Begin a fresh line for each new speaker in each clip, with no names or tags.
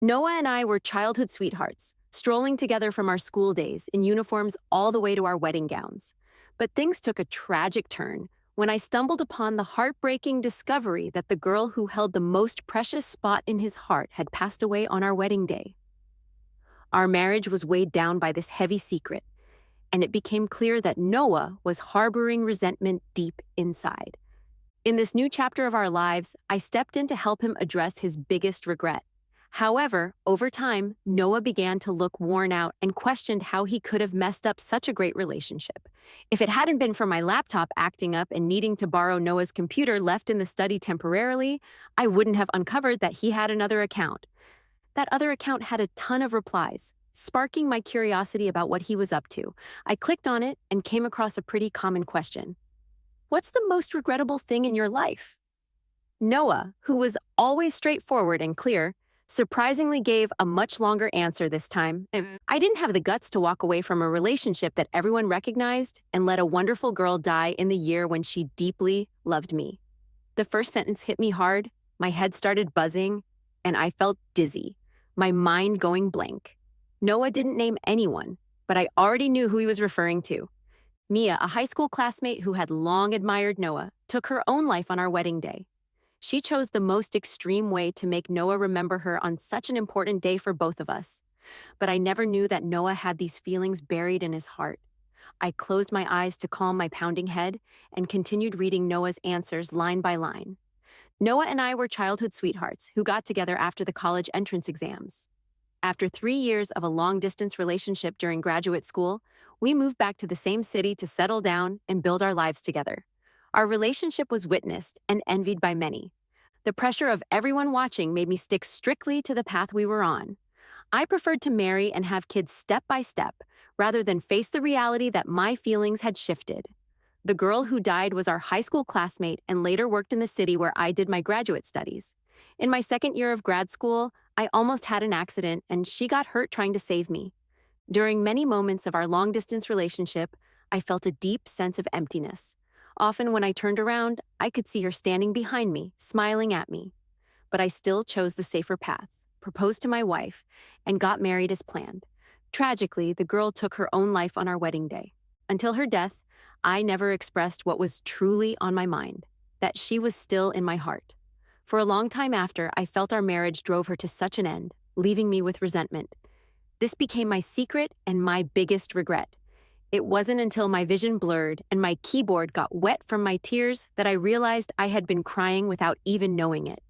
Noah and I were childhood sweethearts, strolling together from our school days in uniforms all the way to our wedding gowns. But things took a tragic turn when I stumbled upon the heartbreaking discovery that the girl who held the most precious spot in his heart had passed away on our wedding day. Our marriage was weighed down by this heavy secret, and it became clear that Noah was harboring resentment deep inside. In this new chapter of our lives, I stepped in to help him address his biggest regret. However, over time, Noah began to look worn out and questioned how he could have messed up such a great relationship. If it hadn't been for my laptop acting up and needing to borrow Noah's computer left in the study temporarily, I wouldn't have uncovered that he had another account. That other account had a ton of replies, sparking my curiosity about what he was up to. I clicked on it and came across a pretty common question. What's the most regrettable thing in your life? Noah, who was always straightforward and clear, surprisingly gave a much longer answer this time. I didn't have the guts to walk away from a relationship that everyone recognized and let a wonderful girl die in the year when she deeply loved me. The first sentence hit me hard, my head started buzzing, and I felt dizzy, my mind going blank. Noah didn't name anyone, but I already knew who he was referring to. Mia, a high school classmate who had long admired Noah, took her own life on our wedding day. She chose the most extreme way to make Noah remember her on such an important day for both of us. But I never knew that Noah had these feelings buried in his heart. I closed my eyes to calm my pounding head and continued reading Noah's answers line by line. Noah and I were childhood sweethearts who got together after the college entrance exams. After 3 years of a long-distance relationship during graduate school, we moved back to the same city to settle down and build our lives together. Our relationship was witnessed and envied by many. The pressure of everyone watching made me stick strictly to the path we were on. I preferred to marry and have kids step by step, rather than face the reality that my feelings had shifted. The girl who died was our high school classmate and later worked in the city where I did my graduate studies. In my second year of grad school, I almost had an accident and she got hurt trying to save me. During many moments of our long-distance relationship, I felt a deep sense of emptiness. Often when I turned around, I could see her standing behind me, smiling at me. But I still chose the safer path, proposed to my wife, and got married as planned. Tragically, the girl took her own life on our wedding day. Until her death, I never expressed what was truly on my mind, that she was still in my heart. For a long time after, I felt our marriage drove her to such an end, leaving me with resentment. This became my secret and my biggest regret. It wasn't until my vision blurred and my keyboard got wet from my tears that I realized I had been crying without even knowing it.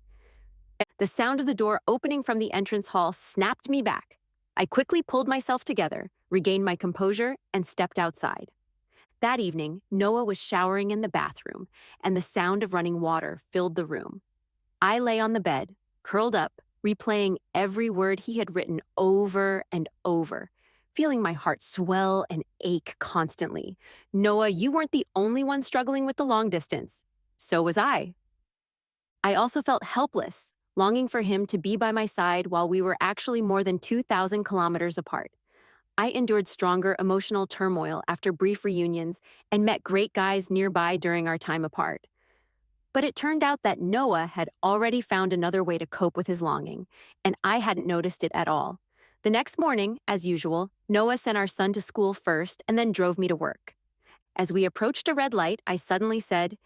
The sound of the door opening from the entrance hall snapped me back. I quickly pulled myself together, regained my composure, and stepped outside. That evening, Noah was showering in the bathroom, and the sound of running water filled the room. I lay on the bed, curled up, replaying every word he had written over and over, feeling my heart swell and ache constantly. Noah, you weren't the only one struggling with the long distance. So was I. I also felt helpless, longing for him to be by my side while we were actually more than 2,000 kilometers apart. I endured stronger emotional turmoil after brief reunions and met great guys nearby during our time apart. But it turned out that Noah had already found another way to cope with his longing, and I hadn't noticed it at all. The next morning, as usual, Noah sent our son to school first and then drove me to work. As we approached a red light, I suddenly said,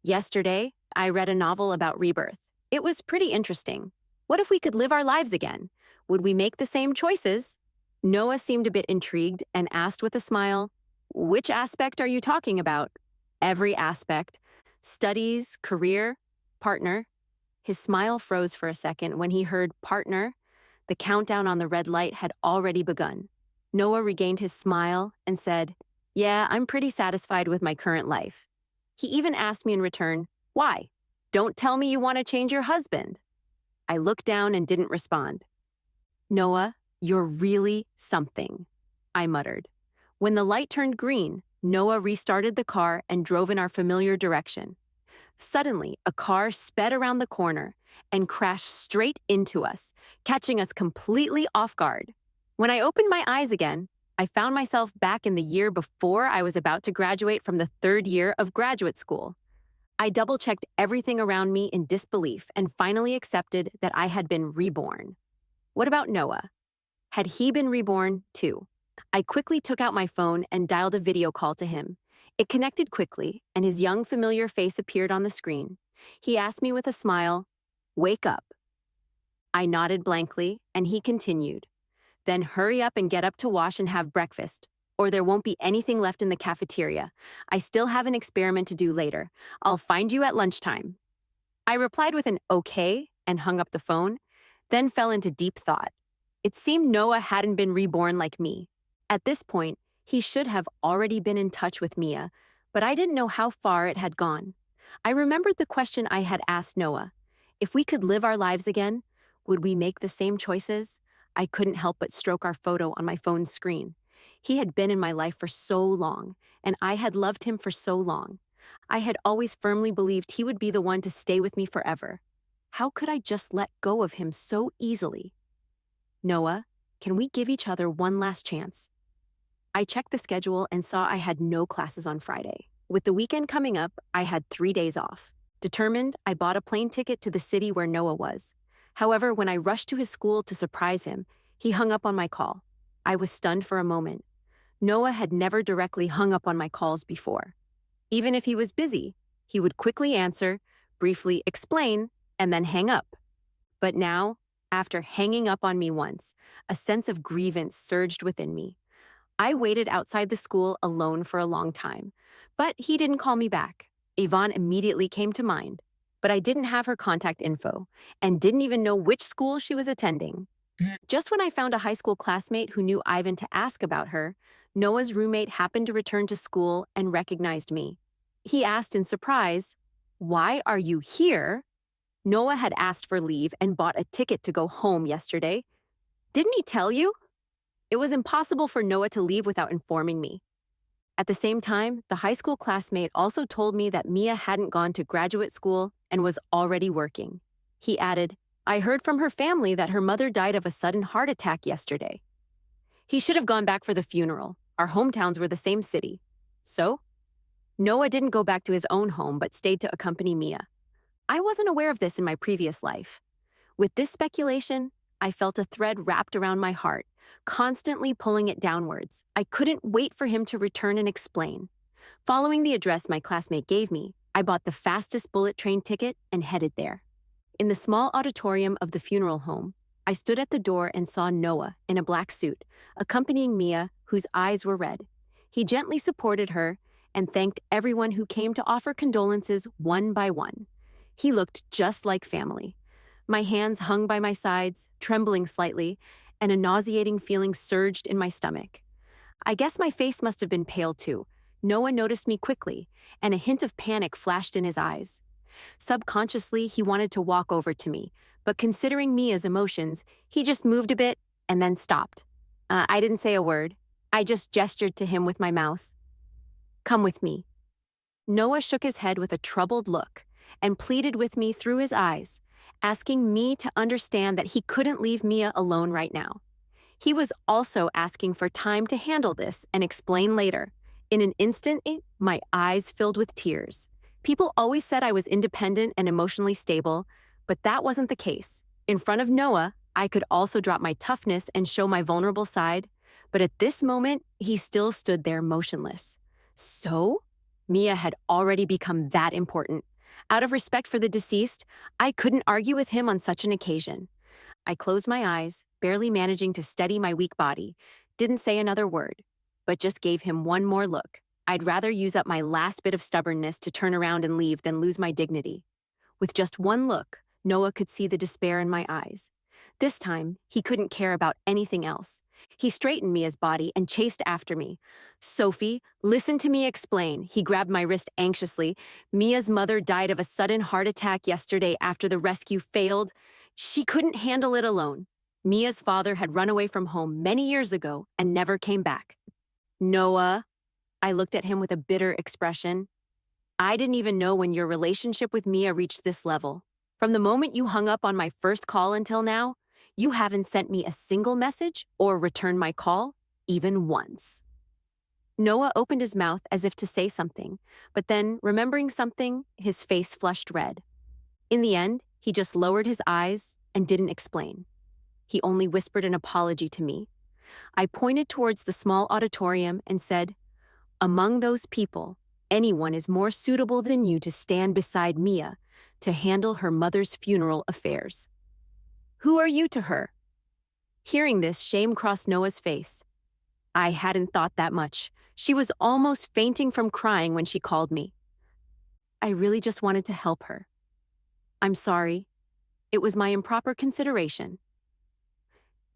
"Yesterday, I read a novel about rebirth. It was pretty interesting. What if we could live our lives again? Would we make the same choices?" Noah seemed a bit intrigued and asked with a smile, "Which aspect are you talking about?" "Every aspect. Studies, career, partner." His smile froze for a second when he heard partner. The countdown on the red light had already begun. Noah regained his smile and said, "Yeah, I'm pretty satisfied with my current life." He even asked me in return, "Why? Don't tell me you want to change your husband." I looked down and didn't respond. "Noah, you're really something," I muttered. When the light turned green, Noah restarted the car and drove in our familiar direction. Suddenly, a car sped around the corner and crashed straight into us, catching us completely off guard. When I opened my eyes again, I found myself back in the year before I was about to graduate from the third year of graduate school. I double-checked everything around me in disbelief and finally accepted that I had been reborn. What about Noah? Had he been reborn too? I quickly took out my phone and dialed a video call to him. It connected quickly, and his young, familiar face appeared on the screen. He asked me with a smile, "Wake up." I nodded blankly, and he continued, "Then hurry up and get up to wash and have breakfast, or there won't be anything left in the cafeteria. I still have an experiment to do later. I'll find you at lunchtime." I replied with an okay and hung up the phone, then fell into deep thought. It seemed Noah hadn't been reborn like me. At this point, he should have already been in touch with Mia, but I didn't know how far it had gone. I remembered the question I had asked Noah. If we could live our lives again, would we make the same choices? I couldn't help but stroke our photo on my phone's screen. He had been in my life for so long, and I had loved him for so long. I had always firmly believed he would be the one to stay with me forever. How could I just let go of him so easily? "Noah, can we give each other one last chance?" I checked the schedule and saw I had no classes on Friday. With the weekend coming up, I had 3 days off. Determined, I bought a plane ticket to the city where Noah was. However, when I rushed to his school to surprise him, he hung up on my call. I was stunned for a moment. Noah had never directly hung up on my calls before. Even if he was busy, he would quickly answer, briefly explain, and then hang up. But now, after hanging up on me once, a sense of grievance surged within me. I waited outside the school alone for a long time, but he didn't call me back. Yvonne immediately came to mind, but I didn't have her contact info and didn't even know which school she was attending. Just when I found a high school classmate who knew Ivan to ask about her, Noah's roommate happened to return to school and recognized me. He asked in surprise, "Why are you here?" Noah had asked for leave and bought a ticket to go home yesterday. "Didn't he tell you?" It was impossible for Noah to leave without informing me. At the same time, the high school classmate also told me that Mia hadn't gone to graduate school and was already working. He added, "I heard from her family that her mother died of a sudden heart attack yesterday." He should have gone back for the funeral. Our hometowns were the same city. So, Noah didn't go back to his own home but stayed to accompany Mia. I wasn't aware of this in my previous life. With this speculation, I felt a thread wrapped around my heart, constantly pulling it downwards. I couldn't wait for him to return and explain. Following the address my classmate gave me, I bought the fastest bullet train ticket and headed there. In the small auditorium of the funeral home, I stood at the door and saw Noah in a black suit, accompanying Mia, whose eyes were red. He gently supported her and thanked everyone who came to offer condolences one by one. He looked just like family. My hands hung by my sides, trembling slightly, and a nauseating feeling surged in my stomach. I guess my face must have been pale too. Noah noticed me quickly, and a hint of panic flashed in his eyes. Subconsciously, he wanted to walk over to me, but considering Mia's emotions, he just moved a bit and then stopped. I didn't say a word. I just gestured to him with my mouth. "Come with me." Noah shook his head with a troubled look and pleaded with me through his eyes, asking me to understand that he couldn't leave Mia alone right now. He was also asking for time to handle this and explain later. In an instant, my eyes filled with tears. People always said I was independent and emotionally stable, but that wasn't the case. In front of Noah, I could also drop my toughness and show my vulnerable side, but at this moment, he still stood there motionless. So, Mia had already become that important. Out of respect for the deceased, I couldn't argue with him on such an occasion. I closed my eyes, barely managing to steady my weak body, didn't say another word, but just gave him one more look. I'd rather use up my last bit of stubbornness to turn around and leave than lose my dignity. With just one look, Noah could see the despair in my eyes. This time, he couldn't care about anything else. He straightened Mia's body and chased after me. "Sophie, listen to me explain." He grabbed my wrist anxiously. "Mia's mother died of a sudden heart attack yesterday after the rescue failed. She couldn't handle it alone. Mia's father had run away from home many years ago and never came back." "Noah," I looked at him with a bitter expression. "I didn't even know when your relationship with Mia reached this level. From the moment you hung up on my first call until now, you haven't sent me a single message or returned my call, even once." Noah opened his mouth as if to say something, but then, remembering something, his face flushed red. In the end, he just lowered his eyes and didn't explain. He only whispered an apology to me. I pointed towards the small auditorium and said, "Among those people, anyone is more suitable than you to stand beside Mia to handle her mother's funeral affairs. Who are you to her?" Hearing this, shame crossed Noah's face. I hadn't thought that much. She was almost fainting from crying when she called me. I really just wanted to help her. "I'm sorry. It was my improper consideration."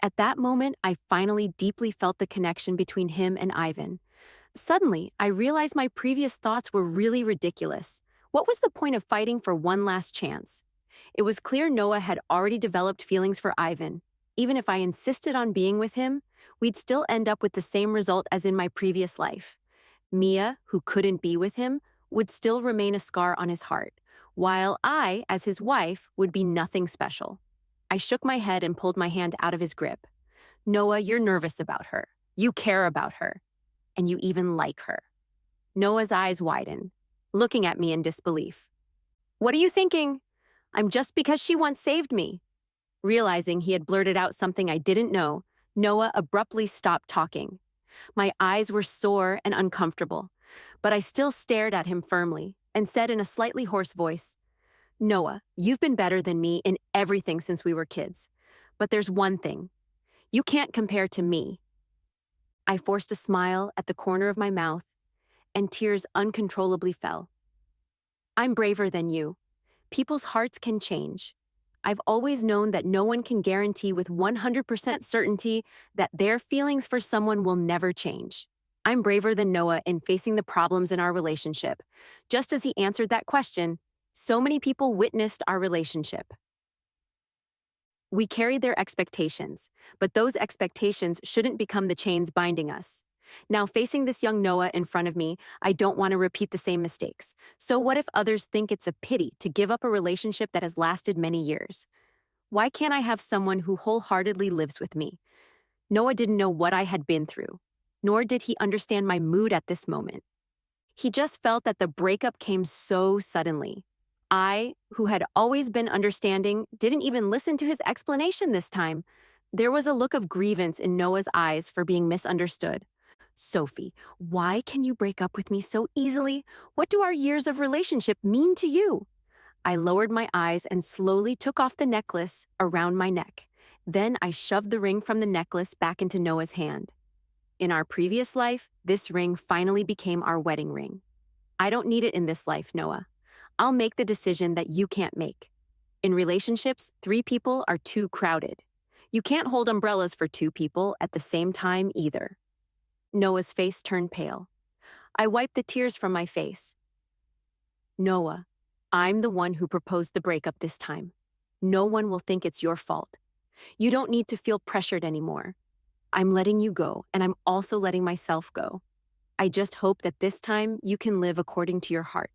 At that moment, I finally deeply felt the connection between him and Ivan. Suddenly, I realized my previous thoughts were really ridiculous. What was the point of fighting for one last chance? It was clear Noah had already developed feelings for Ivan. Even if I insisted on being with him, we'd still end up with the same result as in my previous life. Mia, who couldn't be with him, would still remain a scar on his heart, while I, as his wife, would be nothing special. I shook my head and pulled my hand out of his grip. "Noah, you're nervous about her. You care about her. And you even like her." Noah's eyes widened, looking at me in disbelief. "What are you thinking? I'm just because she once saved me." Realizing he had blurted out something I didn't know, Noah abruptly stopped talking. My eyes were sore and uncomfortable, but I still stared at him firmly and said in a slightly hoarse voice, "Noah, you've been better than me in everything since we were kids. But there's one thing. You can't compare to me." I forced a smile at the corner of my mouth, and tears uncontrollably fell. "I'm braver than you. People's hearts can change. I've always known that no one can guarantee with 100% certainty that their feelings for someone will never change. I'm braver than Noah in facing the problems in our relationship. Just as he answered that question, so many people witnessed our relationship. We carried their expectations, but those expectations shouldn't become the chains binding us. Now, facing this young Noah in front of me, I don't want to repeat the same mistakes. So what if others think it's a pity to give up a relationship that has lasted many years? Why can't I have someone who wholeheartedly lives with me? Noah didn't know what I had been through, nor did he understand my mood at this moment. He just felt that the breakup came so suddenly. I, who had always been understanding, didn't even listen to his explanation this time. There was a look of grievance in Noah's eyes for being misunderstood. "Sophie, why can you break up with me so easily? What do our years of relationship mean to you?" I lowered my eyes and slowly took off the necklace around my neck. Then I shoved the ring from the necklace back into Noah's hand. In our previous life, this ring finally became our wedding ring. I don't need it in this life, Noah. I'll make the decision that you can't make. In relationships, 3 people are too crowded. You can't hold umbrellas for 2 people at the same time either. Noah's face turned pale. I wiped the tears from my face. "Noah, I'm the one who proposed the breakup this time. No one will think it's your fault. You don't need to feel pressured anymore. I'm letting you go, and I'm also letting myself go. I just hope that this time you can live according to your heart."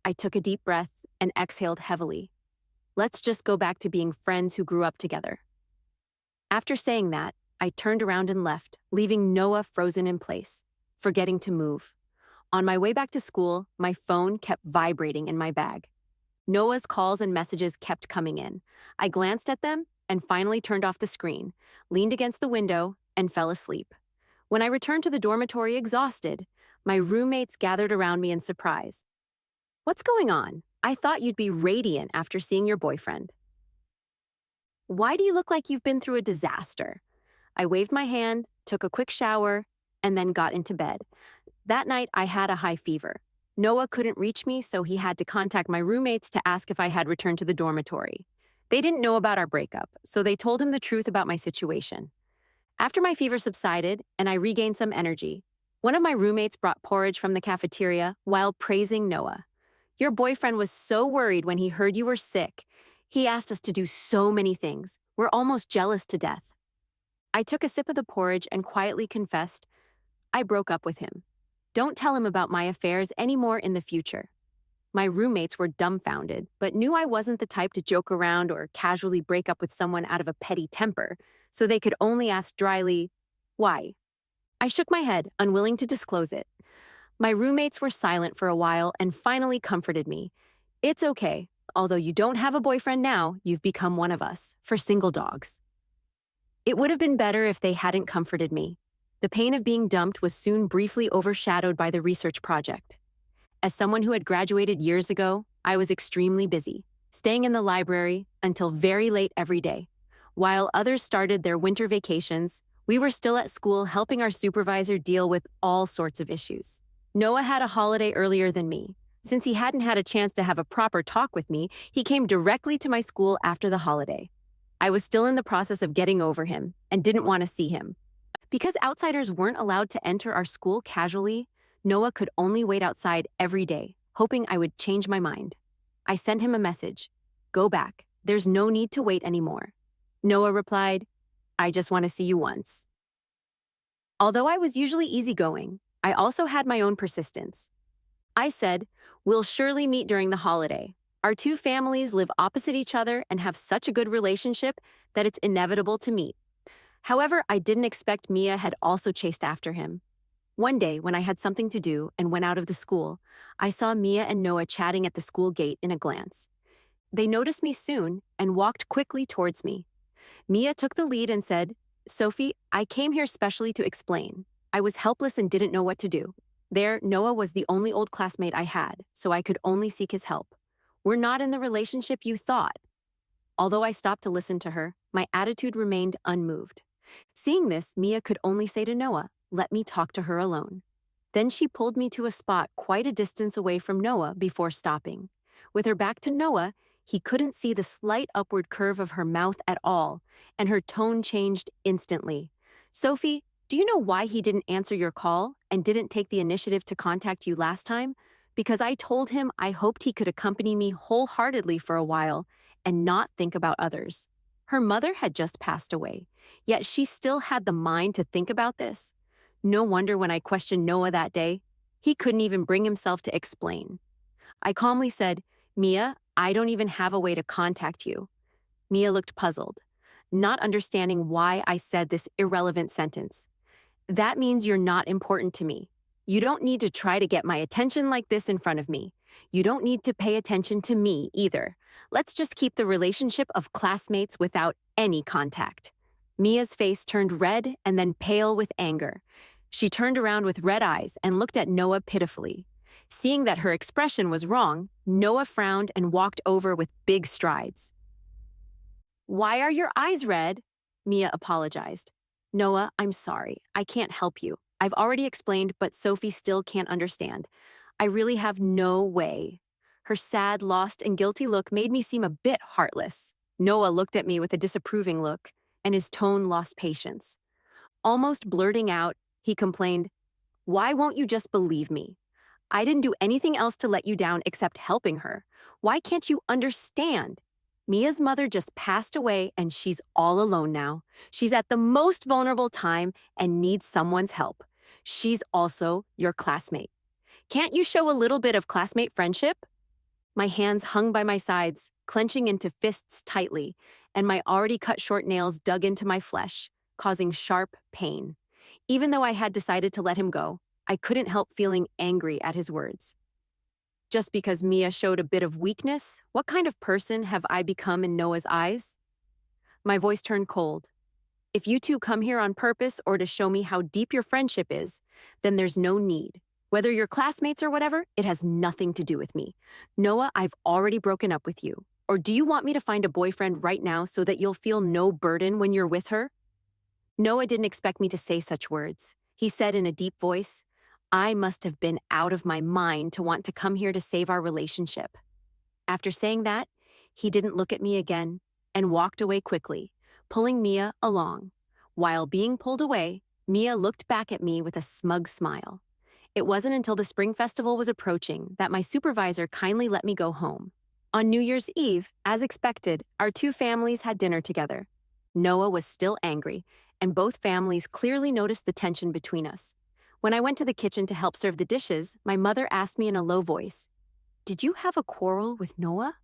I took a deep breath and exhaled heavily. Let's just go back to being friends who grew up together. After saying that, I turned around and left, leaving Noah frozen in place, forgetting to move. On my way back to school, my phone kept vibrating in my bag. Noah's calls and messages kept coming in. I glanced at them and finally turned off the screen, leaned against the window, and fell asleep. When I returned to the dormitory exhausted, my roommates gathered around me in surprise. "What's going on? I thought you'd be radiant after seeing your boyfriend." "Why do you look like you've been through a disaster?" I waved my hand, took a quick shower, and then got into bed. That night, I had a high fever. Noah couldn't reach me, so he had to contact my roommates to ask if I had returned to the dormitory. They didn't know about our breakup, so they told him the truth about my situation. After my fever subsided and I regained some energy, one of my roommates brought porridge from the cafeteria while praising Noah. "Your boyfriend was so worried when he heard you were sick. He asked us to do so many things. We're almost jealous to death." I took a sip of the porridge and quietly confessed, I broke up with him. Don't tell him about my affairs anymore in the future. My roommates were dumbfounded, but knew I wasn't the type to joke around or casually break up with someone out of a petty temper, so they could only ask dryly, "Why?" I shook my head, unwilling to disclose it. My roommates were silent for a while and finally comforted me. "It's okay. Although you don't have a boyfriend now, you've become one of us, for single dogs." It would have been better if they hadn't comforted me. The pain of being dumped was soon briefly overshadowed by the research project. As someone who had graduated years ago, I was extremely busy, staying in the library until very late every day. While others started their winter vacations, we were still at school helping our supervisor deal with all sorts of issues. Noah had a holiday earlier than me. Since he hadn't had a chance to have a proper talk with me, he came directly to my school after the holiday. I was still in the process of getting over him and didn't want to see him. Because outsiders weren't allowed to enter our school casually, Noah could only wait outside every day, hoping I would change my mind. I sent him a message. Go back. There's no need to wait anymore. Noah replied, I just want to see you once. Although I was usually easygoing, I also had my own persistence. I said, we'll surely meet during the holiday. Our two families live opposite each other and have such a good relationship that it's inevitable to meet. However, I didn't expect Mia had also chased after him. One day, when I had something to do and went out of the school, I saw Mia and Noah chatting at the school gate in a glance. They noticed me soon and walked quickly towards me. Mia took the lead and said, Sophie, I came here specially to explain. I was helpless and didn't know what to do. There, Noah was the only old classmate I had, so I could only seek his help. We're not in the relationship you thought. Although I stopped to listen to her, my attitude remained unmoved. Seeing this, Mia could only say to Noah, let me talk to her alone. Then she pulled me to a spot quite a distance away from Noah before stopping. With her back to Noah, he couldn't see the slight upward curve of her mouth at all, and her tone changed instantly. Sophie, do you know why he didn't answer your call and didn't take the initiative to contact you last time? Because I told him I hoped he could accompany me wholeheartedly for a while and not think about others. Her mother had just passed away, yet she still had the mind to think about this. No wonder when I questioned Noah that day, he couldn't even bring himself to explain. I calmly said, Mia, I don't even have a way to contact you. Mia looked puzzled, not understanding why I said this irrelevant sentence. That means you're not important to me. You don't need to try to get my attention like this in front of me. You don't need to pay attention to me either. Let's just keep the relationship of classmates without any contact. Mia's face turned red and then pale with anger. She turned around with red eyes and looked at Noah pitifully. Seeing that her expression was wrong, Noah frowned and walked over with big strides. Why are your eyes red? Mia apologized. Noah, I'm sorry. I can't help you. I've already explained, but Sophie still can't understand. I really have no way. Her sad, lost, and guilty look made me seem a bit heartless. Noah looked at me with a disapproving look, and his tone lost patience. Almost blurting out, he complained, Why won't you just believe me? I didn't do anything else to let you down except helping her. Why can't you understand? Mia's mother just passed away and she's all alone now. She's at the most vulnerable time and needs someone's help. She's also your classmate. Can't you show a little bit of classmate friendship? My hands hung by my sides, clenching into fists tightly, and my already cut short nails dug into my flesh, causing sharp pain. Even though I had decided to let him go, I couldn't help feeling angry at his words. Just because Mia showed a bit of weakness, what kind of person have I become in Noah's eyes? My voice turned cold. If you two come here on purpose or to show me how deep your friendship is, then there's no need. Whether you're classmates or whatever, it has nothing to do with me. Noah, I've already broken up with you. Or do you want me to find a boyfriend right now so that you'll feel no burden when you're with her? Noah didn't expect me to say such words. He said in a deep voice, I must have been out of my mind to want to come here to save our relationship. After saying that, he didn't look at me again and walked away quickly, pulling Mia along. While being pulled away, Mia looked back at me with a smug smile. It wasn't until the spring festival was approaching that my supervisor kindly let me go home. On New Year's Eve, as expected, our two families had dinner together. Noah was still angry, and both families clearly noticed the tension between us. When I went to the kitchen to help serve the dishes, my mother asked me in a low voice, Did you have a quarrel with Noah?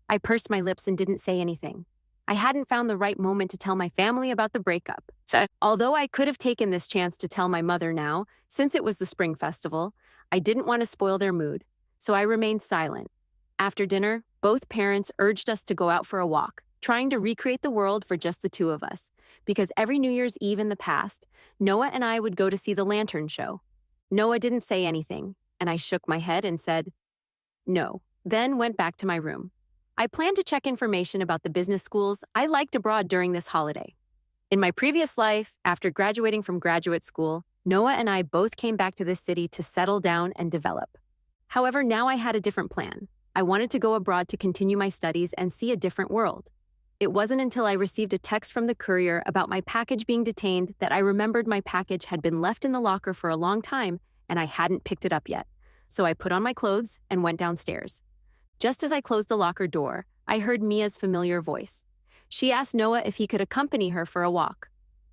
I pursed my lips and didn't say anything. I hadn't found the right moment to tell my family about the breakup. So, although I could have taken this chance to tell my mother now, since it was the spring festival, I didn't want to spoil their mood, so I remained silent. After dinner, both parents urged us to go out for a walk. trying to recreate the world for just the two of us, because every New Year's Eve in the past, Noah and I would go to see the lantern show. Noah didn't say anything, and I shook my head and said, no, then went back to my room. I planned to check information about the business schools I liked abroad during this holiday. In my previous life, after graduating from graduate school, Noah and I both came back to this city to settle down and develop. However, now I had a different plan. I wanted to go abroad to continue my studies and see a different world. It wasn't until I received a text from the courier about my package being detained that I remembered my package had been left in the locker for a long time and I hadn't picked it up yet. So I put on my clothes and went downstairs. Just as I closed the locker door, I heard Mia's familiar voice. She asked Noah if he could accompany her for a walk.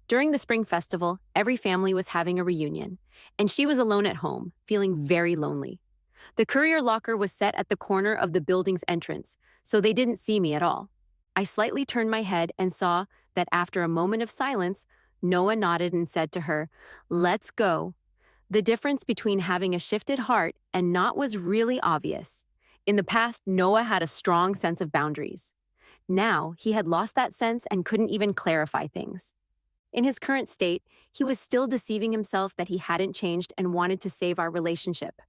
During the spring festival, every family was having a reunion, and she was alone at home, feeling very lonely. The courier locker was set at the corner of the building's entrance, so they didn't see me at all. I slightly turned my head and saw that after a moment of silence, Noah nodded and said to her, "Let's go." The difference between having a shifted heart and not was really obvious. In the past, Noah had a strong sense of boundaries. Now, he had lost that sense and couldn't even clarify things. In his current state, he was still deceiving himself that he hadn't changed and wanted to save our relationship.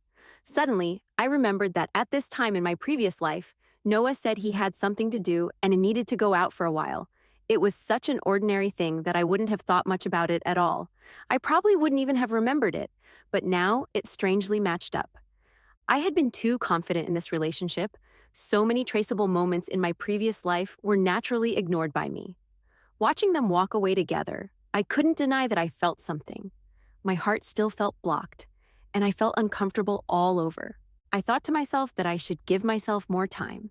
Suddenly, I remembered that at this time in my previous life, Noah said he had something to do and needed to go out for a while. It was such an ordinary thing that I wouldn't have thought much about it at all. I probably wouldn't even have remembered it, but now it strangely matched up. I had been too confident in this relationship. So many traceable moments in my previous life were naturally ignored by me. Watching them walk away together, I couldn't deny that I felt something. My heart still felt blocked, and I felt uncomfortable all over. I thought to myself that I should give myself more time.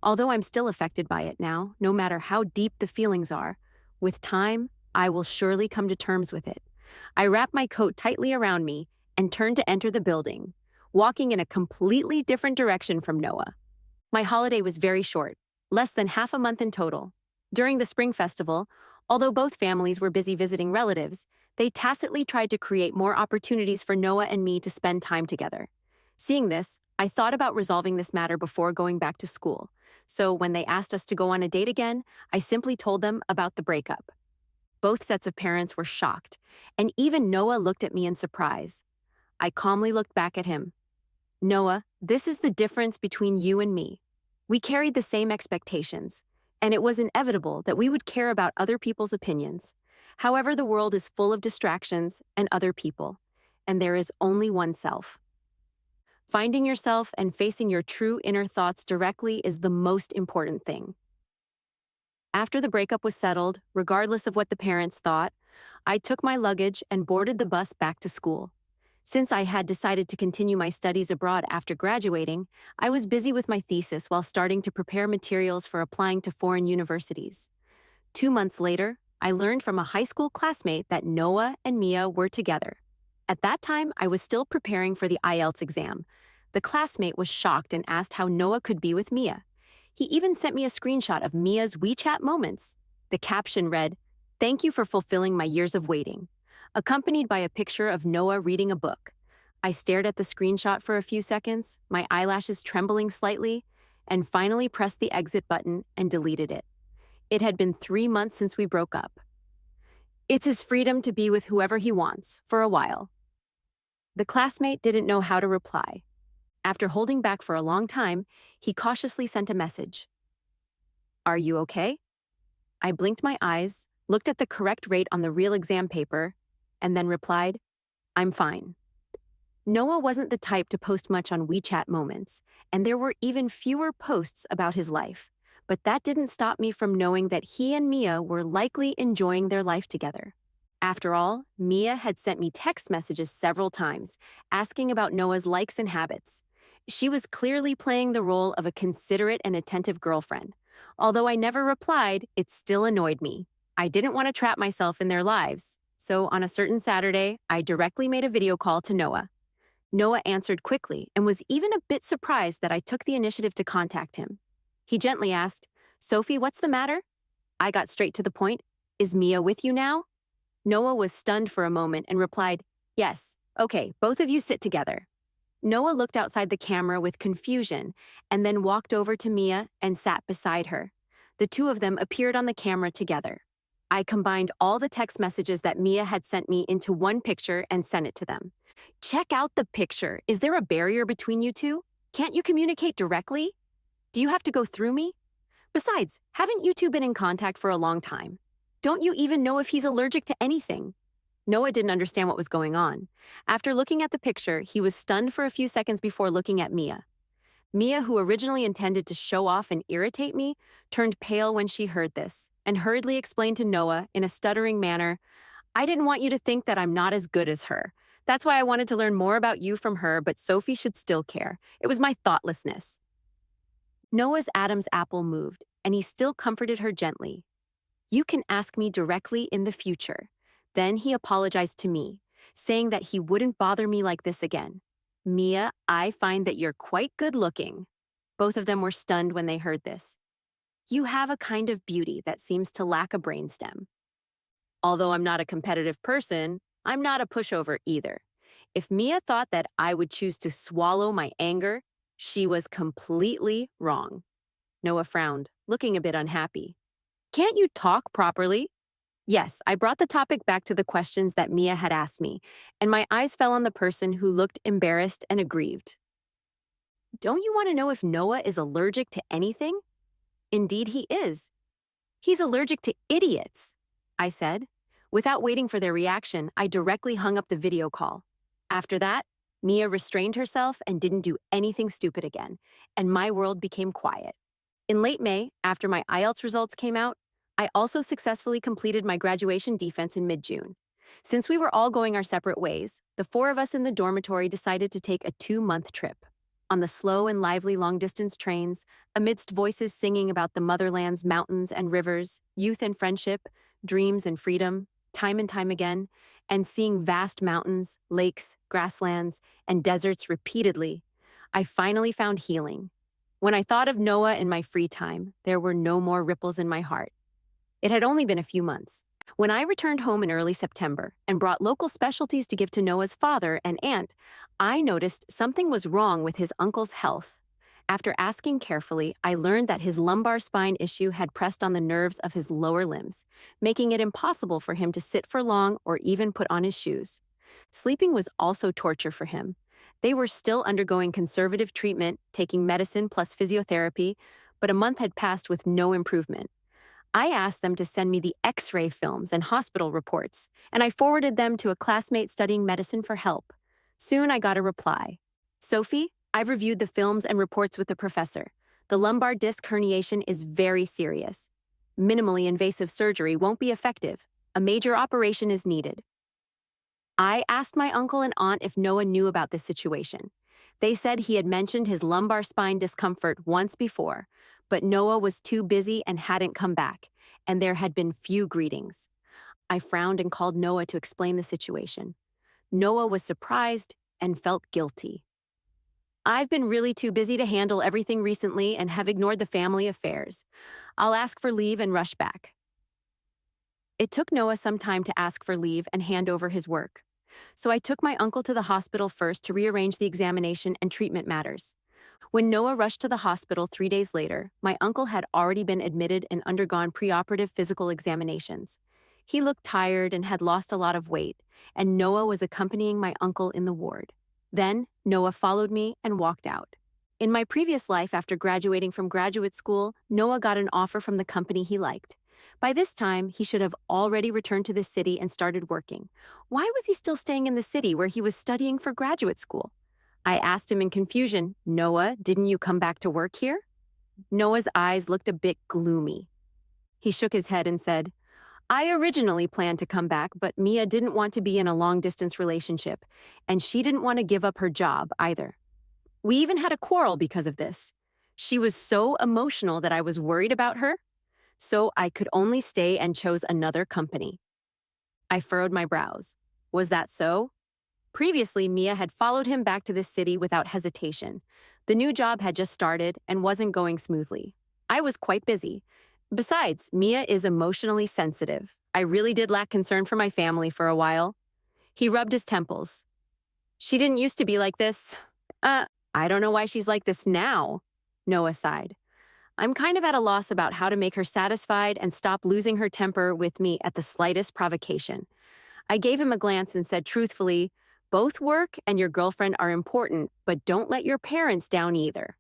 Although I'm still affected by it now, no matter how deep the feelings are, with time, I will surely come to terms with it. I wrapped my coat tightly around me and turned to enter the building, walking in a completely different direction from Noah. My holiday was very short, less than half a month in total. During the spring festival, although both families were busy visiting relatives, they tacitly tried to create more opportunities for Noah and me to spend time together. Seeing this, I thought about resolving this matter before going back to school. So when they asked us to go on a date again, I simply told them about the breakup. Both sets of parents were shocked, and even Noah looked at me in surprise. I calmly looked back at him. "Noah, this is the difference between you and me. We carried the same expectations, and it was inevitable that we would care about other people's opinions. However, the world is full of distractions and other people, and there is only oneself. Finding yourself and facing your true inner thoughts directly is the most important thing." After the breakup was settled, regardless of what the parents thought, I took my luggage and boarded the bus back to school. Since I had decided to continue my studies abroad after graduating, I was busy with my thesis while starting to prepare materials for applying to foreign universities. 2 months later, I learned from a high school classmate that Noah and Mia were together. At that time, I was still preparing for the IELTS exam. The classmate was shocked and asked how Noah could be with Mia. He even sent me a screenshot of Mia's WeChat moments. The caption read, "Thank you for fulfilling my years of waiting," accompanied by a picture of Noah reading a book. I stared at the screenshot for a few seconds, my eyelashes trembling slightly, and finally pressed the exit button and deleted it. It had been 3 months since we broke up. It's his freedom to be with whoever he wants, for a while. The classmate didn't know how to reply. After holding back for a long time, he cautiously sent a message. "Are you okay?" I blinked my eyes, looked at the correct rate on the real exam paper, and then replied, "I'm fine." Noah wasn't the type to post much on WeChat moments, and there were even fewer posts about his life. But that didn't stop me from knowing that he and Mia were likely enjoying their life together. After all, Mia had sent me text messages several times, asking about Noah's likes and habits. She was clearly playing the role of a considerate and attentive girlfriend. Although I never replied, it still annoyed me. I didn't want to trap myself in their lives. So on a certain Saturday, I directly made a video call to Noah. Noah answered quickly and was even a bit surprised that I took the initiative to contact him. He gently asked, "Sophie, what's the matter?" I got straight to the point. "Is Mia with you now?" Noah was stunned for a moment and replied, "Yes, okay, both of you sit together." Noah looked outside the camera with confusion and then walked over to Mia and sat beside her. The two of them appeared on the camera together. I combined all the text messages that Mia had sent me into one picture and sent it to them. Check out the picture. Is there a barrier between you two? Can't you communicate directly? Do you have to go through me? Besides, haven't you two been in contact for a long time? Don't you even know if he's allergic to anything? Noah didn't understand what was going on. After looking at the picture, he was stunned for a few seconds before looking at Mia. Mia, who originally intended to show off and irritate me, turned pale when she heard this and hurriedly explained to Noah in a stuttering manner, I didn't want you to think that I'm not as good as her. That's why I wanted to learn more about you from her, but Sophie should still care. It was my thoughtlessness. Noah's Adam's apple moved, and he still comforted her gently. You can ask me directly in the future. Then he apologized to me, saying that he wouldn't bother me like this again. Mia, I find that you're quite good looking. Both of them were stunned when they heard this. You have a kind of beauty that seems to lack a brainstem. Although I'm not a competitive person, I'm not a pushover either. If Mia thought that I would choose to swallow my anger, she was completely wrong. Noah frowned, looking a bit unhappy. Can't you talk properly? Yes, I brought the topic back to the questions that Mia had asked me, and my eyes fell on the person who looked embarrassed and aggrieved. Don't you want to know if Noah is allergic to anything? Indeed, he is. He's allergic to idiots, I said. Without waiting for their reaction, I directly hung up the video call. After that, Mia restrained herself and didn't do anything stupid again, and my world became quiet. In late May, after my IELTS results came out, I also successfully completed my graduation defense in mid-June. Since we were all going our separate ways, the four of us in the dormitory decided to take a 2-month trip. On the slow and lively long-distance trains, amidst voices singing about the motherland's mountains and rivers, youth and friendship, dreams and freedom, time and time again, and seeing vast mountains, lakes, grasslands, and deserts repeatedly, I finally found healing. When I thought of Noah in my free time, there were no more ripples in my heart. It had only been a few months. When I returned home in early September and brought local specialties to give to Noah's father and aunt, I noticed something was wrong with his uncle's health. After asking carefully, I learned that his lumbar spine issue had pressed on the nerves of his lower limbs, making it impossible for him to sit for long or even put on his shoes. Sleeping was also torture for him. They were still undergoing conservative treatment, taking medicine plus physiotherapy, but a month had passed with no improvement. I asked them to send me the X-ray films and hospital reports, and I forwarded them to a classmate studying medicine for help. Soon I got a reply. Sophie, I've reviewed the films and reports with the professor. The lumbar disc herniation is very serious. Minimally invasive surgery won't be effective. A major operation is needed. I asked my uncle and aunt if Noah knew about this situation. They said he had mentioned his lumbar spine discomfort once before, but Noah was too busy and hadn't come back, and there had been few greetings. I frowned and called Noah to explain the situation. Noah was surprised and felt guilty. I've been really too busy to handle everything recently and have ignored the family affairs. I'll ask for leave and rush back. It took Noah some time to ask for leave and hand over his work. So I took my uncle to the hospital first to rearrange the examination and treatment matters. When Noah rushed to the hospital 3 days later, my uncle had already been admitted and undergone preoperative physical examinations. He looked tired and had lost a lot of weight, and Noah was accompanying my uncle in the ward. Then, Noah followed me and walked out. In my previous life after graduating from graduate school, Noah got an offer from the company he liked. By this time, he should have already returned to the city and started working. Why was he still staying in the city where he was studying for graduate school? I asked him in confusion, Noah, didn't you come back to work here? Noah's eyes looked a bit gloomy. He shook his head and said, I originally planned to come back, but Mia didn't want to be in a long-distance relationship, and she didn't want to give up her job either. We even had a quarrel because of this. She was so emotional that I was worried about her, so I could only stay and chose another company. I furrowed my brows. Was that so? Previously, Mia had followed him back to the city without hesitation. The new job had just started and wasn't going smoothly. I was quite busy. Besides, Mia is emotionally sensitive. I really did lack concern for my family for a while. He rubbed his temples. She didn't used to be like this. I don't know why she's like this now, Noah sighed. I'm kind of at a loss about how to make her satisfied and stop losing her temper with me at the slightest provocation. I gave him a glance and said truthfully, both work and your girlfriend are important, but don't let your parents down either.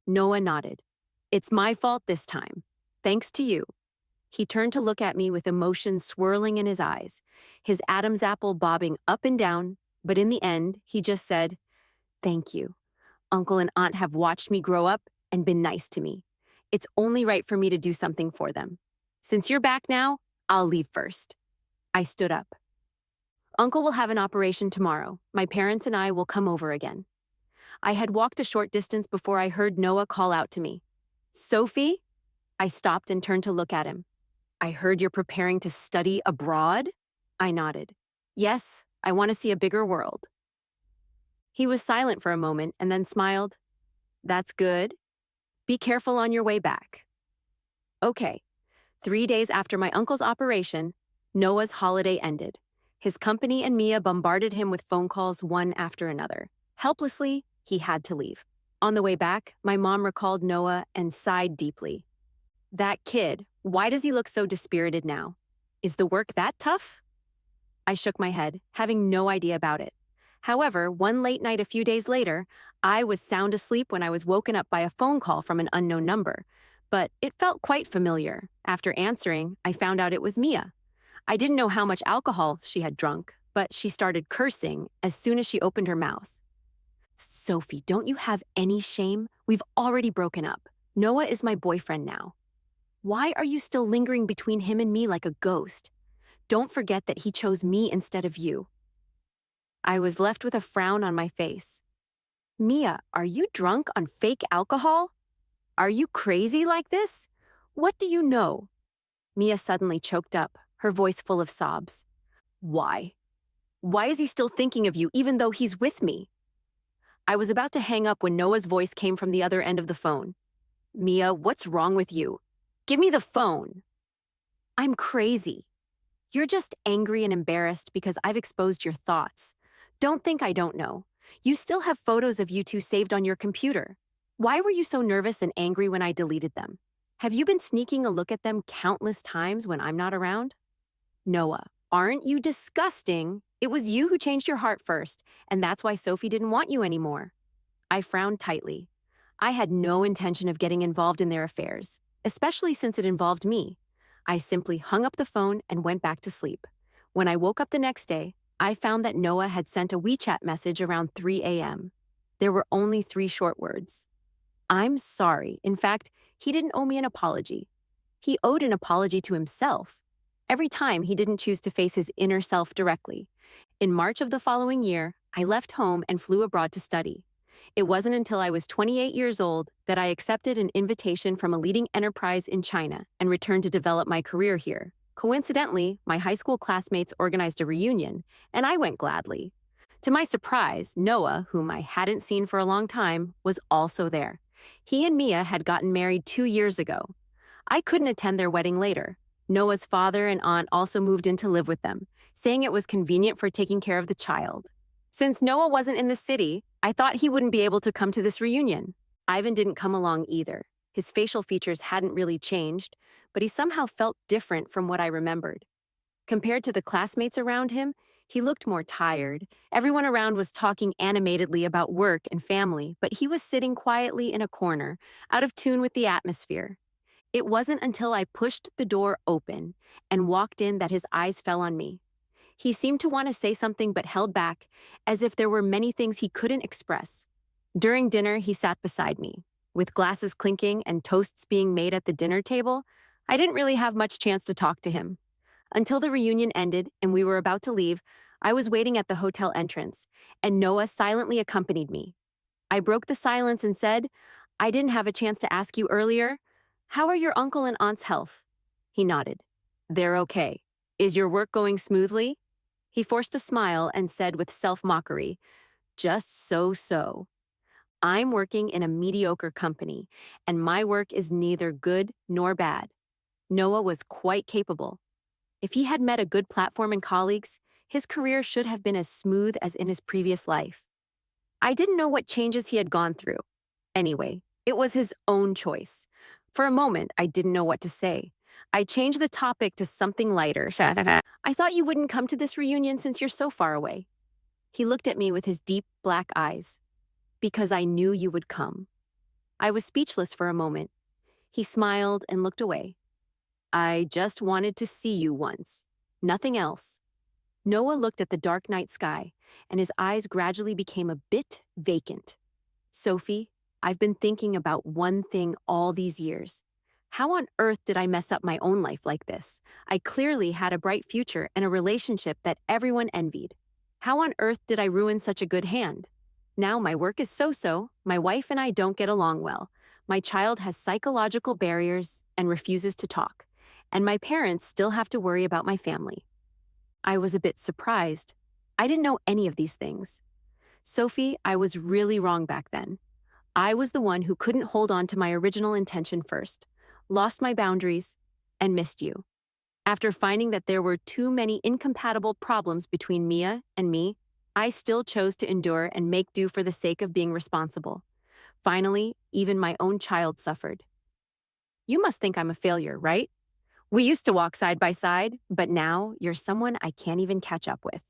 Noah nodded. It's my fault this time. Thanks to you. He turned to look at me with emotion swirling in his eyes, his Adam's apple bobbing up and down, but in the end, he just said, thank you. Uncle and Aunt have watched me grow up and been nice to me. It's only right for me to do something for them. Since you're back now, I'll leave first. I stood up. Uncle will have an operation tomorrow. My parents and I will come over again. I had walked a short distance before I heard Noah call out to me. Sophie? I stopped and turned to look at him. I heard you're preparing to study abroad? I nodded. Yes, I want to see a bigger world. He was silent for a moment and then smiled. That's good. Be careful on your way back. Okay. 3 days after my uncle's operation, Noah's holiday ended. His company and Mia bombarded him with phone calls one after another. Helplessly, he had to leave. On the way back, my mom recalled Noah and sighed deeply. That kid, why does he look so dispirited now? Is the work that tough? I shook my head, having no idea about it. However, one late night a few days later, I was sound asleep when I was woken up by a phone call from an unknown number. But it felt quite familiar. After answering, I found out it was Mia. I didn't know how much alcohol she had drunk, but she started cursing as soon as she opened her mouth. Sophie, don't you have any shame? We've already broken up. Noah is my boyfriend now. Why are you still lingering between him and me like a ghost? Don't forget that he chose me instead of you. I was left with a frown on my face. Mia, are you drunk on fake alcohol? Are you crazy like this? What do you know? Mia suddenly choked up, her voice full of sobs. Why? Why is he still thinking of you even though he's with me? I was about to hang up when Noah's voice came from the other end of the phone. Mia, what's wrong with you? Give me the phone. I'm crazy. You're just angry and embarrassed because I've exposed your thoughts. Don't think I don't know. You still have photos of you two saved on your computer. Why were you so nervous and angry when I deleted them? Have you been sneaking a look at them countless times when I'm not around? Noah, aren't you disgusting? It was you who changed your heart first, and that's why Sophie didn't want you anymore. I frowned tightly. I had no intention of getting involved in their affairs, especially since it involved me. I simply hung up the phone and went back to sleep. When I woke up the next day, I found that Noah had sent a WeChat message around 3 a.m. There were only 3 short words. I'm sorry. In fact, he didn't owe me an apology. He owed an apology to himself. Every time he didn't choose to face his inner self directly. In March of the following year, I left home and flew abroad to study. It wasn't until I was 28 years old that I accepted an invitation from a leading enterprise in China and returned to develop my career here. Coincidentally, my high school classmates organized a reunion, and I went gladly. To my surprise, Noah, whom I hadn't seen for a long time, was also there. He and Mia had gotten married 2 years ago. I couldn't attend their wedding later. Noah's father and aunt also moved in to live with them, saying it was convenient for taking care of the child. Since Noah wasn't in the city, I thought he wouldn't be able to come to this reunion. Ivan didn't come along either. His facial features hadn't really changed, but he somehow felt different from what I remembered. Compared to the classmates around him, he looked more tired. Everyone around was talking animatedly about work and family, but he was sitting quietly in a corner, out of tune with the atmosphere. It wasn't until I pushed the door open and walked in that his eyes fell on me. He seemed to want to say something but held back, as if there were many things he couldn't express. During dinner, he sat beside me. With glasses clinking and toasts being made at the dinner table, I didn't really have much chance to talk to him. Until the reunion ended and we were about to leave, I was waiting at the hotel entrance, and Noah silently accompanied me. I broke the silence and said, I didn't have a chance to ask you earlier. How are your uncle and aunt's health? He nodded. They're okay. Is your work going smoothly? He forced a smile and said with self-mockery, just so. I'm working in a mediocre company, and my work is neither good nor bad. Noah was quite capable. If he had met a good platform and colleagues, his career should have been as smooth as in his previous life. I didn't know what changes he had gone through. Anyway, it was his own choice. For a moment, I didn't know what to say. I changed the topic to something lighter. I thought you wouldn't come to this reunion since you're so far away. He looked at me with his deep black eyes. Because I knew you would come. I was speechless for a moment. He smiled and looked away. I just wanted to see you once. Nothing else. Noah looked at the dark night sky, and his eyes gradually became a bit vacant. Sophie, I've been thinking about one thing all these years. How on earth did I mess up my own life like this? I clearly had a bright future and a relationship that everyone envied. How on earth did I ruin such a good hand? Now my work is so-so, my wife and I don't get along well. My child has psychological barriers and refuses to talk. And my parents still have to worry about my family. I was a bit surprised. I didn't know any of these things. Sophie, I was really wrong back then. I was the one who couldn't hold on to my original intention first, lost my boundaries, and missed you. After finding that there were too many incompatible problems between Mia and me, I still chose to endure and make do for the sake of being responsible. Finally, even my own child suffered. You must think I'm a failure, right? We used to walk side by side, but now you're someone I can't even catch up with.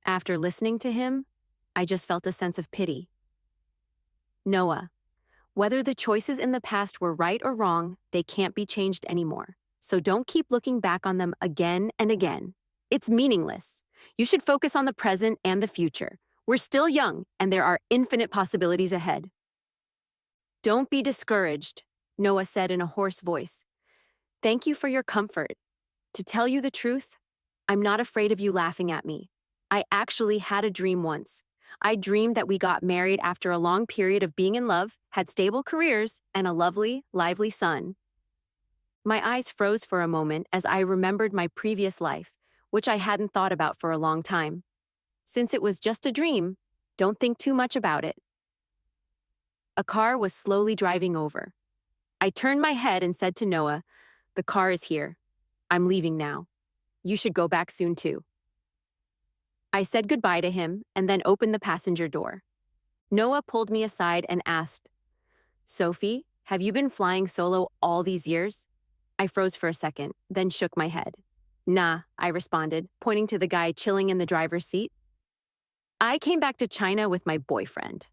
After listening to him, I just felt a sense of pity. Noah, whether the choices in the past were right or wrong, they can't be changed anymore. So don't keep looking back on them again and again. It's meaningless. You should focus on the present and the future. We're still young, and there are infinite possibilities ahead. Don't be discouraged, Noah said in a hoarse voice. Thank you for your comfort. To tell you the truth, I'm not afraid of you laughing at me. I actually had a dream once. I dreamed that we got married after a long period of being in love, had stable careers, and a lovely, lively son. My eyes froze for a moment as I remembered my previous life, which I hadn't thought about for a long time. Since it was just a dream, don't think too much about it. A car was slowly driving over. I turned my head and said to Noah, "The car is here. I'm leaving now. You should go back soon too." I said goodbye to him and then opened the passenger door. Noah pulled me aside and asked, "Sophie, have you been flying solo all these years?" I froze for a second, then shook my head. "Nah," I responded, pointing to the guy chilling in the driver's seat. "I came back to China with my boyfriend."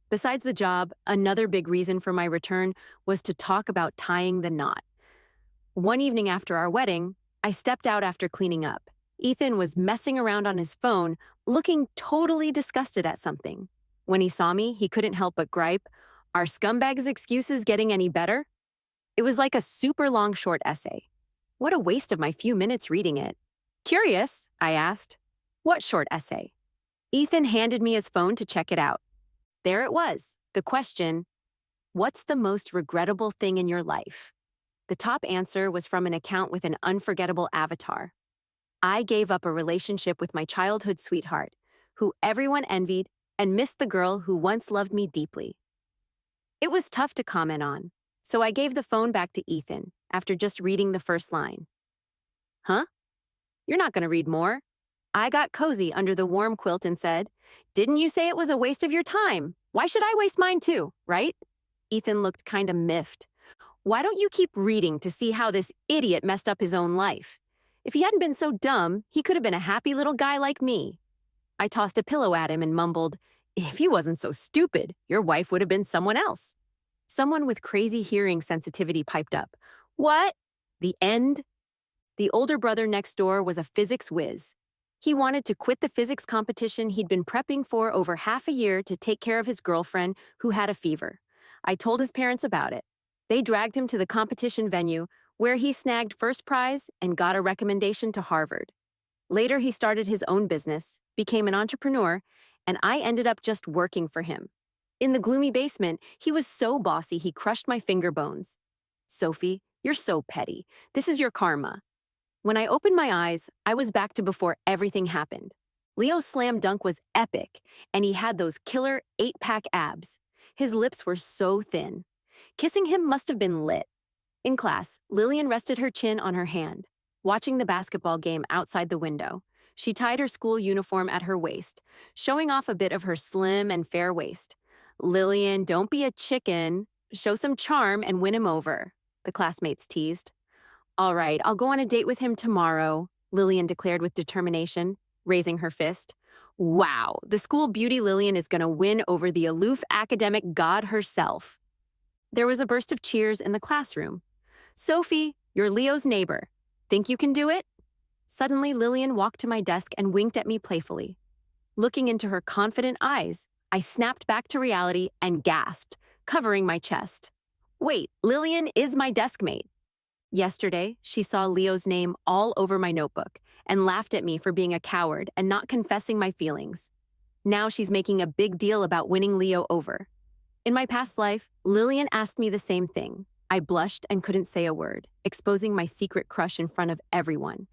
Besides the job, another big reason for my return was to talk about tying the knot. One evening after our wedding, I stepped out after cleaning up. Ethan was messing around on his phone, looking totally disgusted at something. When he saw me, he couldn't help but gripe, "Are scumbag's excuses getting any better?" It was like a super long short essay. What a waste of my few minutes reading it. Curious, I asked, "What short essay?" Ethan handed me his phone to check it out. There it was, the question, "What's the most regrettable thing in your life?" The top answer was from an account with an unforgettable avatar. I gave up a relationship with my childhood sweetheart, who everyone envied, and missed the girl who once loved me deeply. It was tough to comment on, so I gave the phone back to Ethan after just reading the first line. "Huh? You're not going to read more?" I got cozy under the warm quilt and said, "Didn't you say it was a waste of your time? Why should I waste mine too, right?" Ethan looked kinda miffed. "Why don't you keep reading to see how this idiot messed up his own life? If he hadn't been so dumb, he could have been a happy little guy like me." I tossed a pillow at him and mumbled, "If he wasn't so stupid, your wife would have been someone else." Someone with crazy hearing sensitivity piped up. "What? The end?" The older brother next door was a physics whiz. He wanted to quit the physics competition he'd been prepping for over half a year to take care of his girlfriend who had a fever. I told his parents about it. They dragged him to the competition venue, where he snagged first prize and got a recommendation to Harvard. Later, he started his own business, became an entrepreneur, and I ended up just working for him. In the gloomy basement, he was so bossy he crushed my finger bones. "Sophie, you're so petty. This is your karma." When I opened my eyes, I was back to before everything happened. Leo's slam dunk was epic, and he had those killer 8-pack abs. His lips were so thin. Kissing him must have been lit. In class, Lillian rested her chin on her hand, watching the basketball game outside the window. She tied her school uniform at her waist, showing off a bit of her slim and fair waist. "Lillian, don't be a chicken." show some charm and win him over, the classmates teased. All right, I'll go on a date with him tomorrow, Lillian declared with determination, raising her fist. Wow, the school beauty Lillian is going to win over the aloof academic god herself. There was a burst of cheers in the classroom. Sophie, you're Leo's neighbor. Think you can do it? Suddenly, Lillian walked to my desk and winked at me playfully. Looking into her confident eyes, I snapped back to reality and gasped, covering my chest. Wait, Lillian is my desk mate. Yesterday, she saw Leo's name all over my notebook and laughed at me for being a coward and not confessing my feelings. Now she's making a big deal about winning Leo over. In my past life, Lillian asked me the same thing. I blushed and couldn't say a word, exposing my secret crush in front of everyone.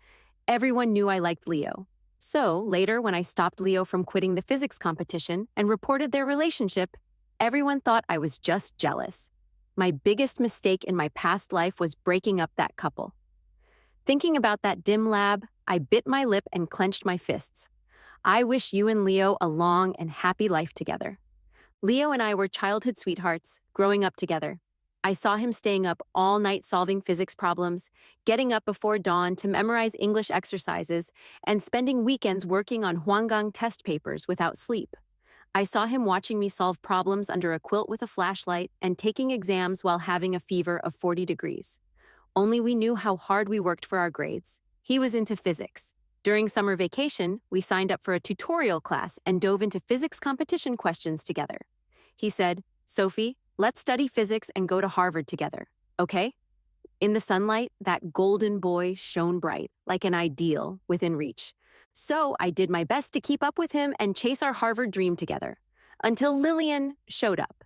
Everyone knew I liked Leo. So, later, when I stopped Leo from quitting the physics competition and reported their relationship, everyone thought I was just jealous. My biggest mistake in my past life was breaking up that couple. Thinking about that dim lab, I bit my lip and clenched my fists. I wish you and Leo a long and happy life together. Leo and I were childhood sweethearts, growing up together. I saw him staying up all night solving physics problems, getting up before dawn to memorize English exercises, and spending weekends working on Huanggang test papers without sleep. I saw him watching me solve problems under a quilt with a flashlight and taking exams while having a fever of 40 degrees. Only we knew how hard we worked for our grades. He was into physics. During summer vacation, we signed up for a tutorial class and dove into physics competition questions together. He said, Sophie, let's study physics and go to Harvard together, okay? In the sunlight, that golden boy shone bright, like an ideal within reach. So I did my best to keep up with him and chase our Harvard dream together. Until Lillian showed up.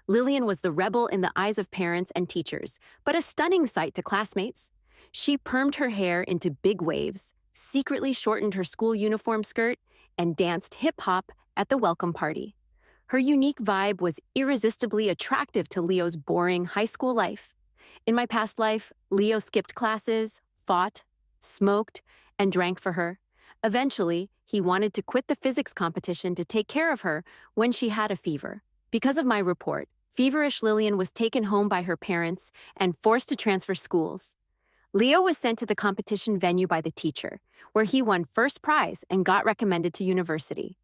Lillian was the rebel in the eyes of parents and teachers, but a stunning sight to classmates. She permed her hair into big waves, secretly shortened her school uniform skirt, and danced hip-hop at the welcome party. Her unique vibe was irresistibly attractive to Leo's boring high school life. In my past life, Leo skipped classes, fought, smoked, and drank for her. Eventually, he wanted to quit the physics competition to take care of her when she had a fever. Because of my report, feverish Lillian was taken home by her parents and forced to transfer schools. Leo was sent to the competition venue by the teacher, where he won first prize and got recommended to university.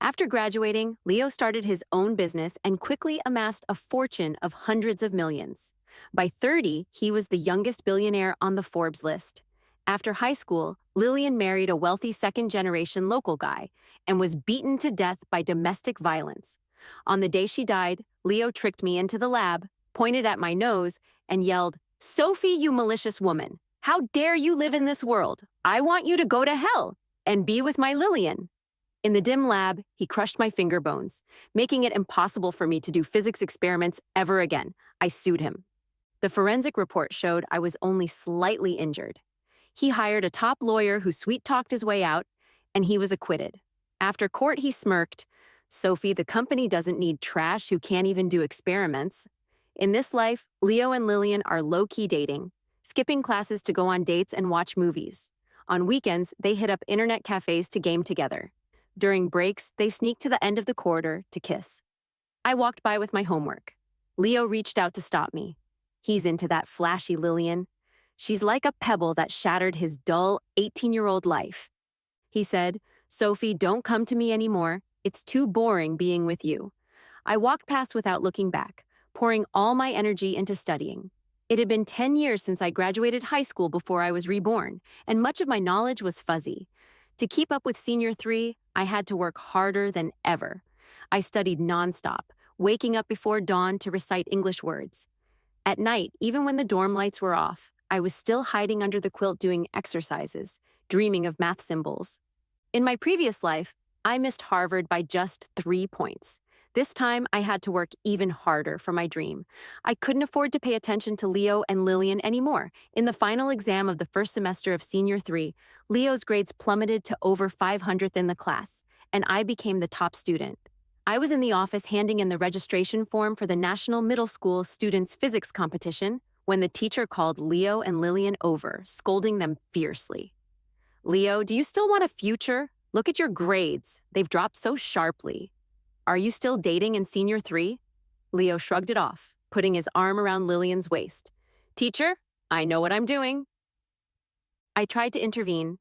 After graduating, Leo started his own business and quickly amassed a fortune of hundreds of millions. By 30, he was the youngest billionaire on the Forbes list. After high school, Lillian married a wealthy second-generation local guy and was beaten to death by domestic violence. On the day she died, Leo tricked me into the lab, pointed at my nose, and yelled, Sophie, you malicious woman! How dare you live in this world? I want you to go to hell and be with my Lillian. In the dim lab, he crushed my finger bones, making it impossible for me to do physics experiments ever again. I sued him. The forensic report showed I was only slightly injured. He hired a top lawyer who sweet-talked his way out, and he was acquitted. After court, he smirked, Sophie, the company doesn't need trash who can't even do experiments. In this life, Leo and Lillian are low-key dating, skipping classes to go on dates and watch movies. On weekends, they hit up internet cafes to game together. During breaks, they sneak to the end of the corridor to kiss. I walked by with my homework. Leo reached out to stop me. He's into that flashy Lillian. She's like a pebble that shattered his dull 18-year-old life. He said, Sophie, don't come to me anymore. It's too boring being with you. I walked past without looking back, pouring all my energy into studying. It had been 10 years since I graduated high school before I was reborn, and much of my knowledge was fuzzy. To keep up with Senior 3, I had to work harder than ever. I studied nonstop, waking up before dawn to recite English words. At night, even when the dorm lights were off, I was still hiding under the quilt doing exercises, dreaming of math symbols. In my previous life, I missed Harvard by just 3 points. This time, I had to work even harder for my dream. I couldn't afford to pay attention to Leo and Lillian anymore. In the final exam of the first semester of Senior 3, Leo's grades plummeted to over 500th in the class, and I became the top student. I was in the office handing in the registration form for the National Middle School Students' Physics Competition when the teacher called Leo and Lillian over, scolding them fiercely. Leo, do you still want a future? Look at your grades. They've dropped so sharply. Are you still dating in Senior 3? Leo shrugged it off. putting his arm around Lillian's waist. Teacher, I know what I'm doing. I tried to intervene.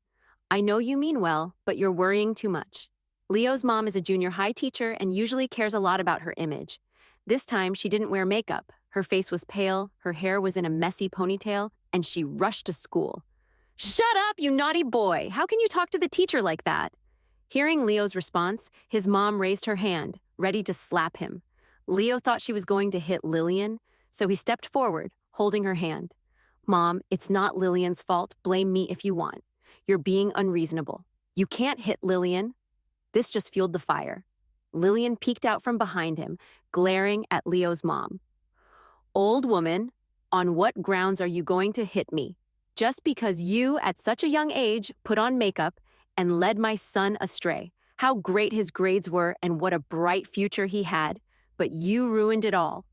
I know you mean well, but you're worrying too much. Leo's mom is a junior high teacher and usually cares a lot about her image. This time, she didn't wear makeup. Her face was pale, her hair was in a messy ponytail, and she rushed to school. Shut up, you naughty boy! How can you talk to the teacher like that? Hearing Leo's response, his mom raised her hand, ready to slap him. Leo thought she was going to hit Lillian, so he stepped forward, holding her hand. Mom, it's not Lillian's fault. Blame me if you want. You're being unreasonable. You can't hit Lillian. This just fueled the fire. Lillian peeked out from behind him, glaring at Leo's mom. Old woman, on what grounds are you going to hit me? Just because you, at such a young age, put on makeup and led my son astray. How great his grades were and what a bright future he had, but you ruined it all.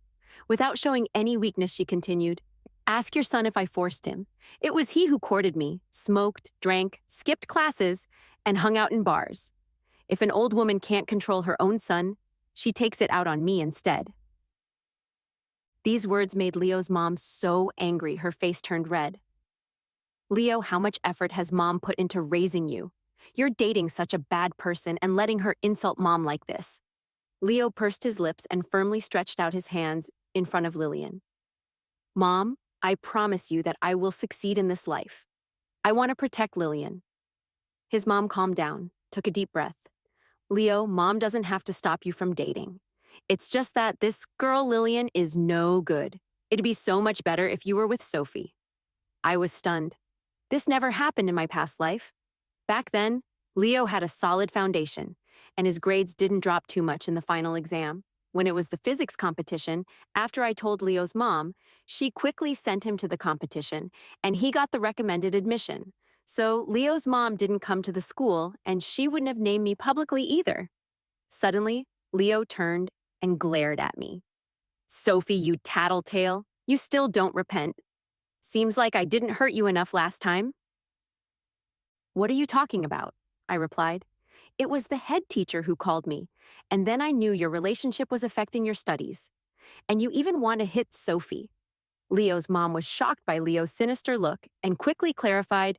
Without showing any weakness, she continued, ask your son if I forced him. It was he who courted me, smoked, drank, skipped classes, and hung out in bars. If an old woman can't control her own son, she takes it out on me instead. These words made Leo's mom so angry her face turned red. Leo, how much effort has mom put into raising you? You're dating such a bad person and letting her insult mom like this. Leo pursed his lips and firmly stretched out his hands in front of Lillian. Mom, I promise you that I will succeed in this life. I want to protect Lillian. His mom calmed down, took a deep breath. Leo, mom doesn't have to stop you from dating. It's just that this girl Lillian is no good. It'd be so much better if you were with Sophie. I was stunned. This never happened in my past life. Back then, Leo had a solid foundation, and his grades didn't drop too much in the final exam. When it was the physics competition, after I told Leo's mom, she quickly sent him to the competition, and he got the recommended admission. So Leo's mom didn't come to the school, and she wouldn't have named me publicly either. Suddenly, Leo turned and glared at me. Sophie, you tattletale, you still don't repent. Seems like I didn't hurt you enough last time. What are you talking about? I replied. It was the head teacher who called me, and then I knew your relationship was affecting your studies. And you even want to hit Sophie. Leo's mom was shocked by Leo's sinister look and quickly clarified,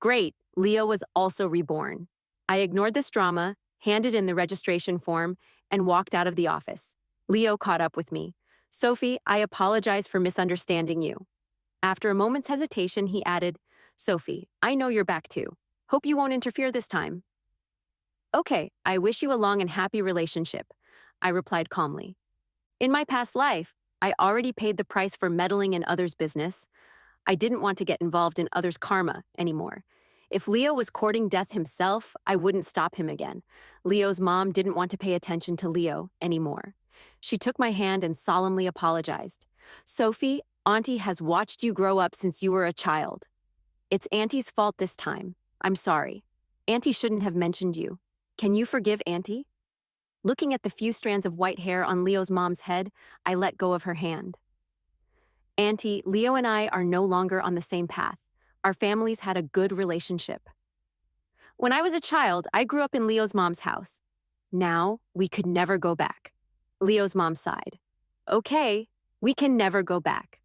great, Leo was also reborn. I ignored this drama, handed in the registration form, and walked out of the office. Leo caught up with me. Sophie, I apologize for misunderstanding you. After a moment's hesitation, he added, Sophie, I know you're back too. Hope you won't interfere this time. Okay, I wish you a long and happy relationship, I replied calmly. In my past life, I already paid the price for meddling in others' business. I didn't want to get involved in others' karma anymore. If Leo was courting death himself, I wouldn't stop him again. Leo's mom didn't want to pay attention to Leo anymore. She took my hand and solemnly apologized. Sophie, Auntie has watched you grow up since you were a child. It's Auntie's fault this time. I'm sorry. Auntie shouldn't have mentioned you. Can you forgive Auntie? Looking at the few strands of white hair on Leo's mom's head, I let go of her hand. Auntie, Leo and I are no longer on the same path. Our families had a good relationship. When I was a child, I grew up in Leo's mom's house. Now, we could never go back. Leo's mom sighed. Okay, we can never go back.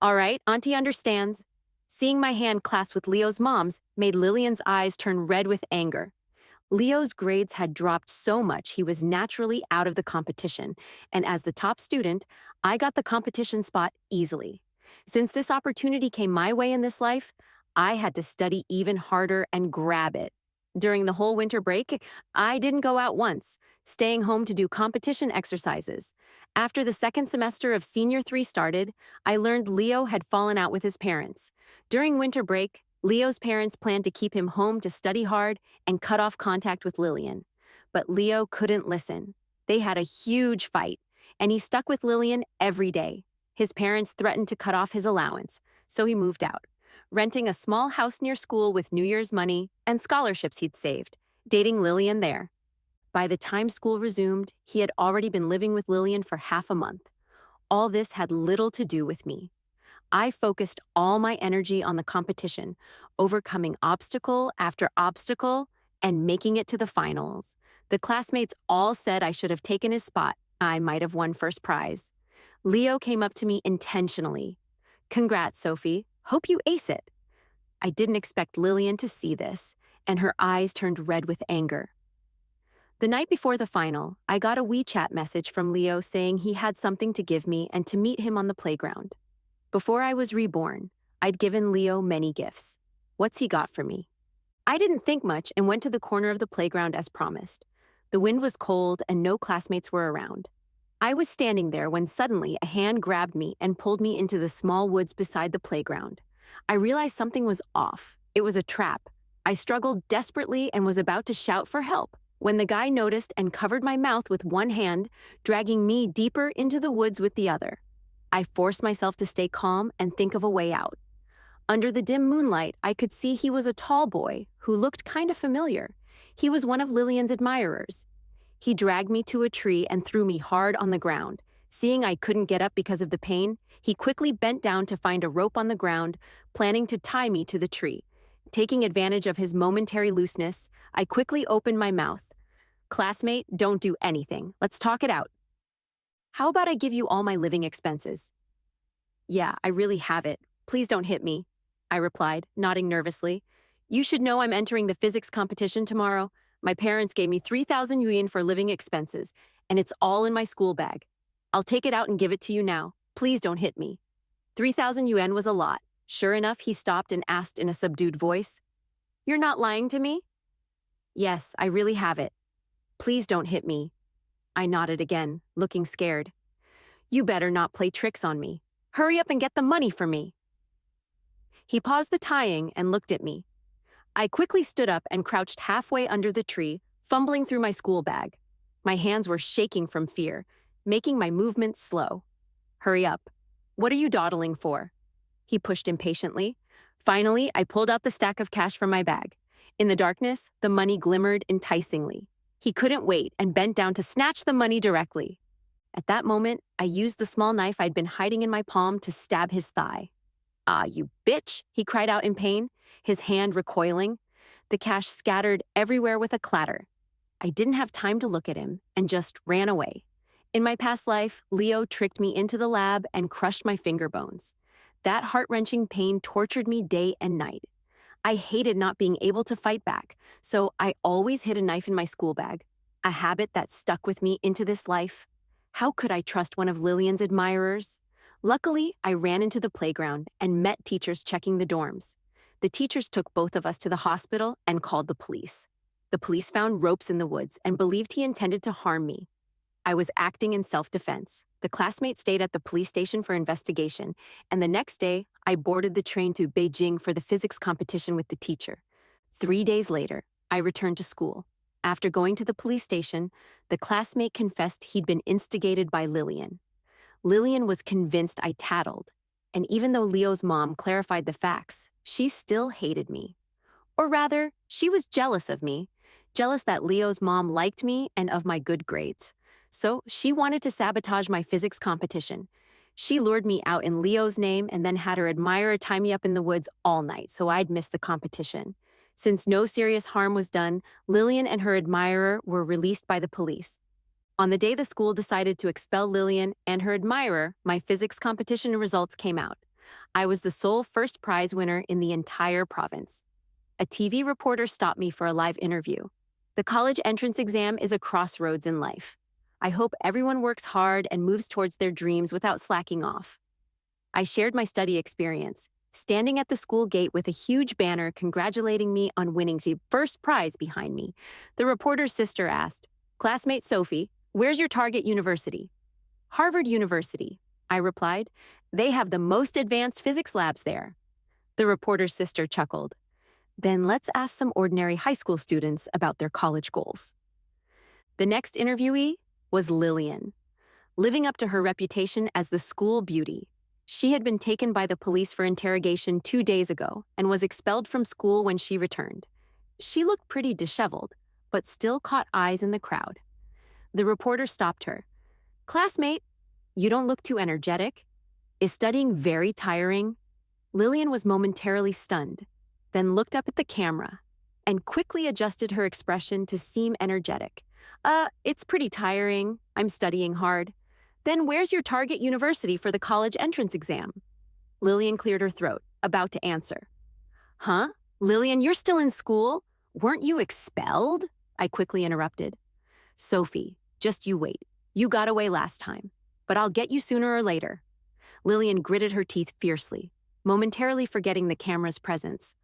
All right, Auntie understands. Seeing my hand clasped with Leo's mom's made Lillian's eyes turn red with anger. Leo's grades had dropped so much he was naturally out of the competition, and as the top student, I got the competition spot easily. Since this opportunity came my way in this life, I had to study even harder and grab it. During the whole winter break, I didn't go out once, staying home to do competition exercises. After the second semester of Senior 3 started, I learned Leo had fallen out with his parents. During winter break, Leo's parents planned to keep him home to study hard and cut off contact with Lillian. But Leo couldn't listen. They had a huge fight, and he stuck with Lillian every day. His parents threatened to cut off his allowance, so he moved out, renting a small house near school with New Year's money and scholarships he'd saved, dating Lillian there. By the time school resumed, he had already been living with Lillian for half a month. All this had little to do with me. I focused all my energy on the competition, overcoming obstacle after obstacle and making it to the finals. The classmates all said I should have taken his spot. I might have won first prize. Leo came up to me intentionally. Congrats, Sophie. Hope you ace it. I didn't expect Lillian to see this, and her eyes turned red with anger. The night before the final, I got a WeChat message from Leo saying he had something to give me and to meet him on the playground. Before I was reborn, I'd given Leo many gifts. What's he got for me? I didn't think much and went to the corner of the playground as promised. The wind was cold and no classmates were around. I was standing there when suddenly a hand grabbed me and pulled me into the small woods beside the playground. I realized something was off. It was a trap. I struggled desperately and was about to shout for help when the guy noticed and covered my mouth with one hand, dragging me deeper into the woods with the other. I forced myself to stay calm and think of a way out. Under the dim moonlight, I could see he was a tall boy who looked kind of familiar. He was one of Lillian's admirers. He dragged me to a tree and threw me hard on the ground. Seeing I couldn't get up because of the pain, he quickly bent down to find a rope on the ground, planning to tie me to the tree. Taking advantage of his momentary looseness, I quickly opened my mouth. Classmate, don't do anything. Let's talk it out. How about I give you all my living expenses? Yeah, I really have it. Please don't hit me, I replied, nodding nervously. You should know I'm entering the physics competition tomorrow. My parents gave me 3,000 yuan for living expenses, and it's all in my school bag. I'll take it out and give it to you now. Please don't hit me. 3,000 yuan was a lot. Sure enough, he stopped and asked in a subdued voice, You're not lying to me? Yes, I really have it. Please don't hit me. I nodded again, looking scared. You better not play tricks on me. Hurry up and get the money for me. He paused the tying and looked at me. I quickly stood up and crouched halfway under the tree, fumbling through my school bag. My hands were shaking from fear, making my movements slow. Hurry up. What are you dawdling for? He pushed impatiently. Finally, I pulled out the stack of cash from my bag. In the darkness, the money glimmered enticingly. He couldn't wait and bent down to snatch the money directly. At that moment, I used the small knife I'd been hiding in my palm to stab his thigh. Ah, you bitch, he cried out in pain, his hand recoiling. The cash scattered everywhere with a clatter. I didn't have time to look at him and just ran away. In my past life, Leo tricked me into the lab and crushed my finger bones. That heart-wrenching pain tortured me day and night. I hated not being able to fight back, so I always hid a knife in my school bag, a habit that stuck with me into this life. How could I trust one of Lillian's admirers? Luckily, I ran into the playground and met teachers checking the dorms. The teachers took both of us to the hospital and called the police. The police found ropes in the woods and believed he intended to harm me. I was acting in self-defense. The classmates stayed at the police station for investigation, and the next day, I boarded the train to Beijing for the physics competition with the teacher. 3 days later, I returned to school. After going to the police station, the classmate confessed he'd been instigated by Lillian. Lillian was convinced I tattled, and even though Leo's mom clarified the facts, she still hated me. Or rather, she was jealous of me, jealous that Leo's mom liked me and of my good grades. So she wanted to sabotage my physics competition. She lured me out in Leo's name and then had her admirer tie me up in the woods all night so I'd miss the competition. Since no serious harm was done, Lillian and her admirer were released by the police. On the day the school decided to expel Lillian and her admirer, my physics competition results came out. I was the sole first prize winner in the entire province. A TV reporter stopped me for a live interview. The college entrance exam is a crossroads in life. I hope everyone works hard and moves towards their dreams without slacking off. I shared my study experience, standing at the school gate with a huge banner congratulating me on winning the first prize behind me. The reporter's sister asked, Classmate Sophie, where's your target university? Harvard University, I replied. They have the most advanced physics labs there. The reporter's sister chuckled. Then let's ask some ordinary high school students about their college goals. The next interviewee was Lillian. Living up to her reputation as the school beauty, she had been taken by the police for interrogation 2 days ago and was expelled from school when she returned. She looked pretty disheveled, but still caught eyes in the crowd. The reporter stopped her. Classmate, you don't look too energetic. Is studying very tiring? Lillian was momentarily stunned, then looked up at the camera and quickly adjusted her expression to seem energetic. It's pretty tiring. I'm studying hard. Then where's your target university for the college entrance exam? Lillian cleared her throat, about to answer. Huh? Lillian, you're still in school? Weren't you expelled? I quickly interrupted. Sophie, just you wait. You got away last time. But I'll get you sooner or later. Lillian gritted her teeth fiercely, momentarily forgetting the camera's presence.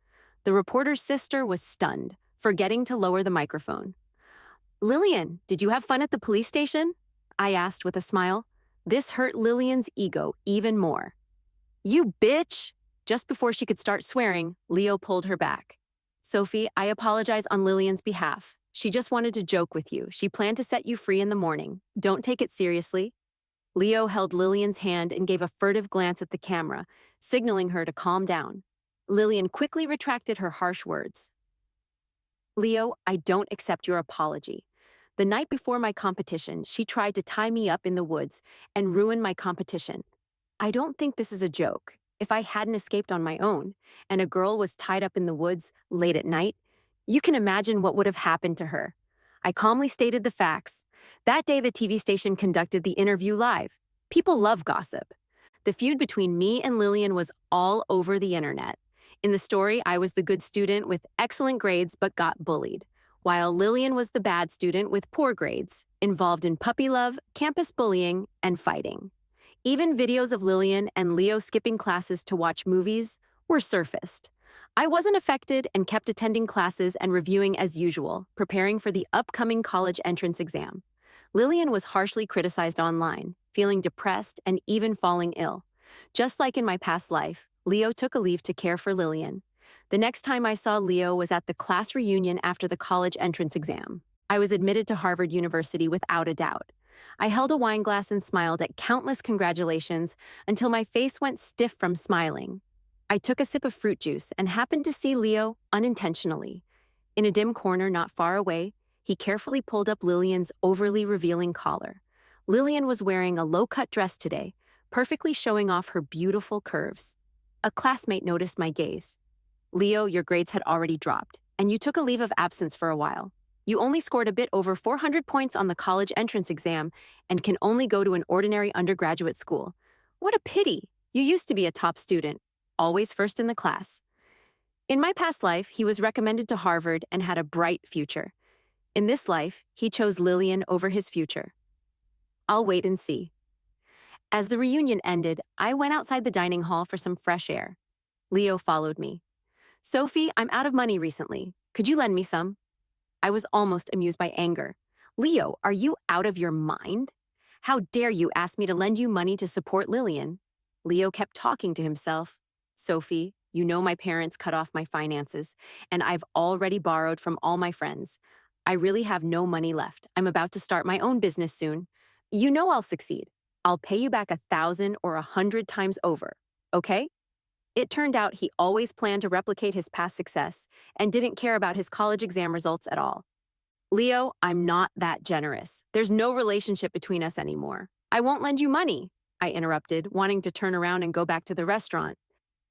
The reporter's sister was stunned, forgetting to lower the microphone. Lillian, did you have fun at the police station? I asked with a smile. This hurt Lillian's ego even more. You bitch! Just before she could start swearing, Leo pulled her back. Sophie, I apologize on Lillian's behalf. She just wanted to joke with you. She planned to set you free in the morning. Don't take it seriously. Leo held Lillian's hand and gave a furtive glance at the camera, signaling her to calm down. Lillian quickly retracted her harsh words. Leo, I don't accept your apology. The night before my competition, she tried to tie me up in the woods and ruin my competition. I don't think this is a joke. If I hadn't escaped on my own, and a girl was tied up in the woods late at night, you can imagine what would have happened to her. I calmly stated the facts. That day, the TV station conducted the interview live. People love gossip. The feud between me and Lillian was all over the internet. In the story, I was the good student with excellent grades but got bullied, while Lillian was the bad student with poor grades, involved in puppy love, campus bullying, and fighting. Even videos of Lillian and Leo skipping classes to watch movies were surfaced. I wasn't affected and kept attending classes and reviewing as usual, preparing for the upcoming college entrance exam. Lillian was harshly criticized online, feeling depressed and even falling ill. Just like in my past life, Leo took a leave to care for Lillian. The next time I saw Leo was at the class reunion after the college entrance exam. I was admitted to Harvard University without a doubt. I held a wine glass and smiled at countless congratulations until my face went stiff from smiling. I took a sip of fruit juice and happened to see Leo unintentionally. In a dim corner not far away, he carefully pulled up Lillian's overly revealing collar. Lillian was wearing a low-cut dress today, perfectly showing off her beautiful curves. A classmate noticed my gaze. Leo, your grades had already dropped, and you took a leave of absence for a while. You only scored a bit over 400 points on the college entrance exam and can only go to an ordinary undergraduate school. What a pity! You used to be a top student, always first in the class. In my past life, he was recommended to Harvard and had a bright future. In this life, he chose Lillian over his future. I'll wait and see. As the reunion ended, I went outside the dining hall for some fresh air. Leo followed me. Sophie, I'm out of money recently. Could you lend me some? I was almost amused by anger. Leo, are you out of your mind? How dare you ask me to lend you money to support Lillian? Leo kept talking to himself. Sophie, you know my parents cut off my finances, and I've already borrowed from all my friends. I really have no money left. I'm about to start my own business soon. You know I'll succeed. I'll pay you back 1,000 or 100 times over, okay? It turned out he always planned to replicate his past success and didn't care about his college exam results at all. Leo, I'm not that generous. There's no relationship between us anymore. I won't lend you money, I interrupted, wanting to turn around and go back to the restaurant.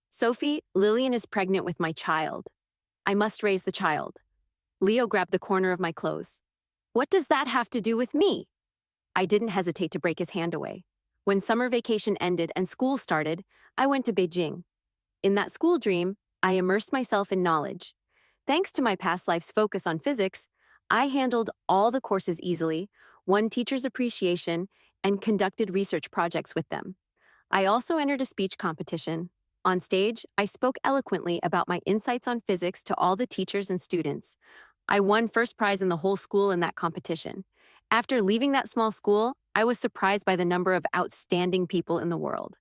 Sophie, Lillian is pregnant with my child. I must raise the child. Leo grabbed the corner of my clothes. What does that have to do with me? I didn't hesitate to break his hand away. When summer vacation ended and school started, I went to Beijing. In that school dream, I immersed myself in knowledge. Thanks to my past life's focus on physics, I handled all the courses easily, won teachers' appreciation, and conducted research projects with them. I also entered a speech competition. On stage, I spoke eloquently about my insights on physics to all the teachers and students. I won first prize in the whole school in that competition. After leaving that small school, I was surprised by the number of outstanding people in the world.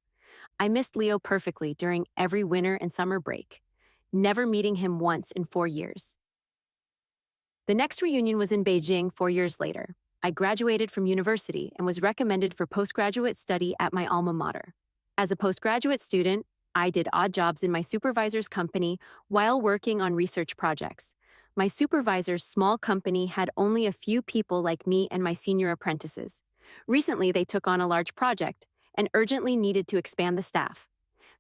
I missed Leo perfectly during every winter and summer break, never meeting him once in 4 years. The next reunion was in Beijing 4 years later. I graduated from university and was recommended for postgraduate study at my alma mater. As a postgraduate student, I did odd jobs in my supervisor's company while working on research projects. My supervisor's small company had only a few people like me and my senior apprentices. Recently, they took on a large project and urgently needed to expand the staff.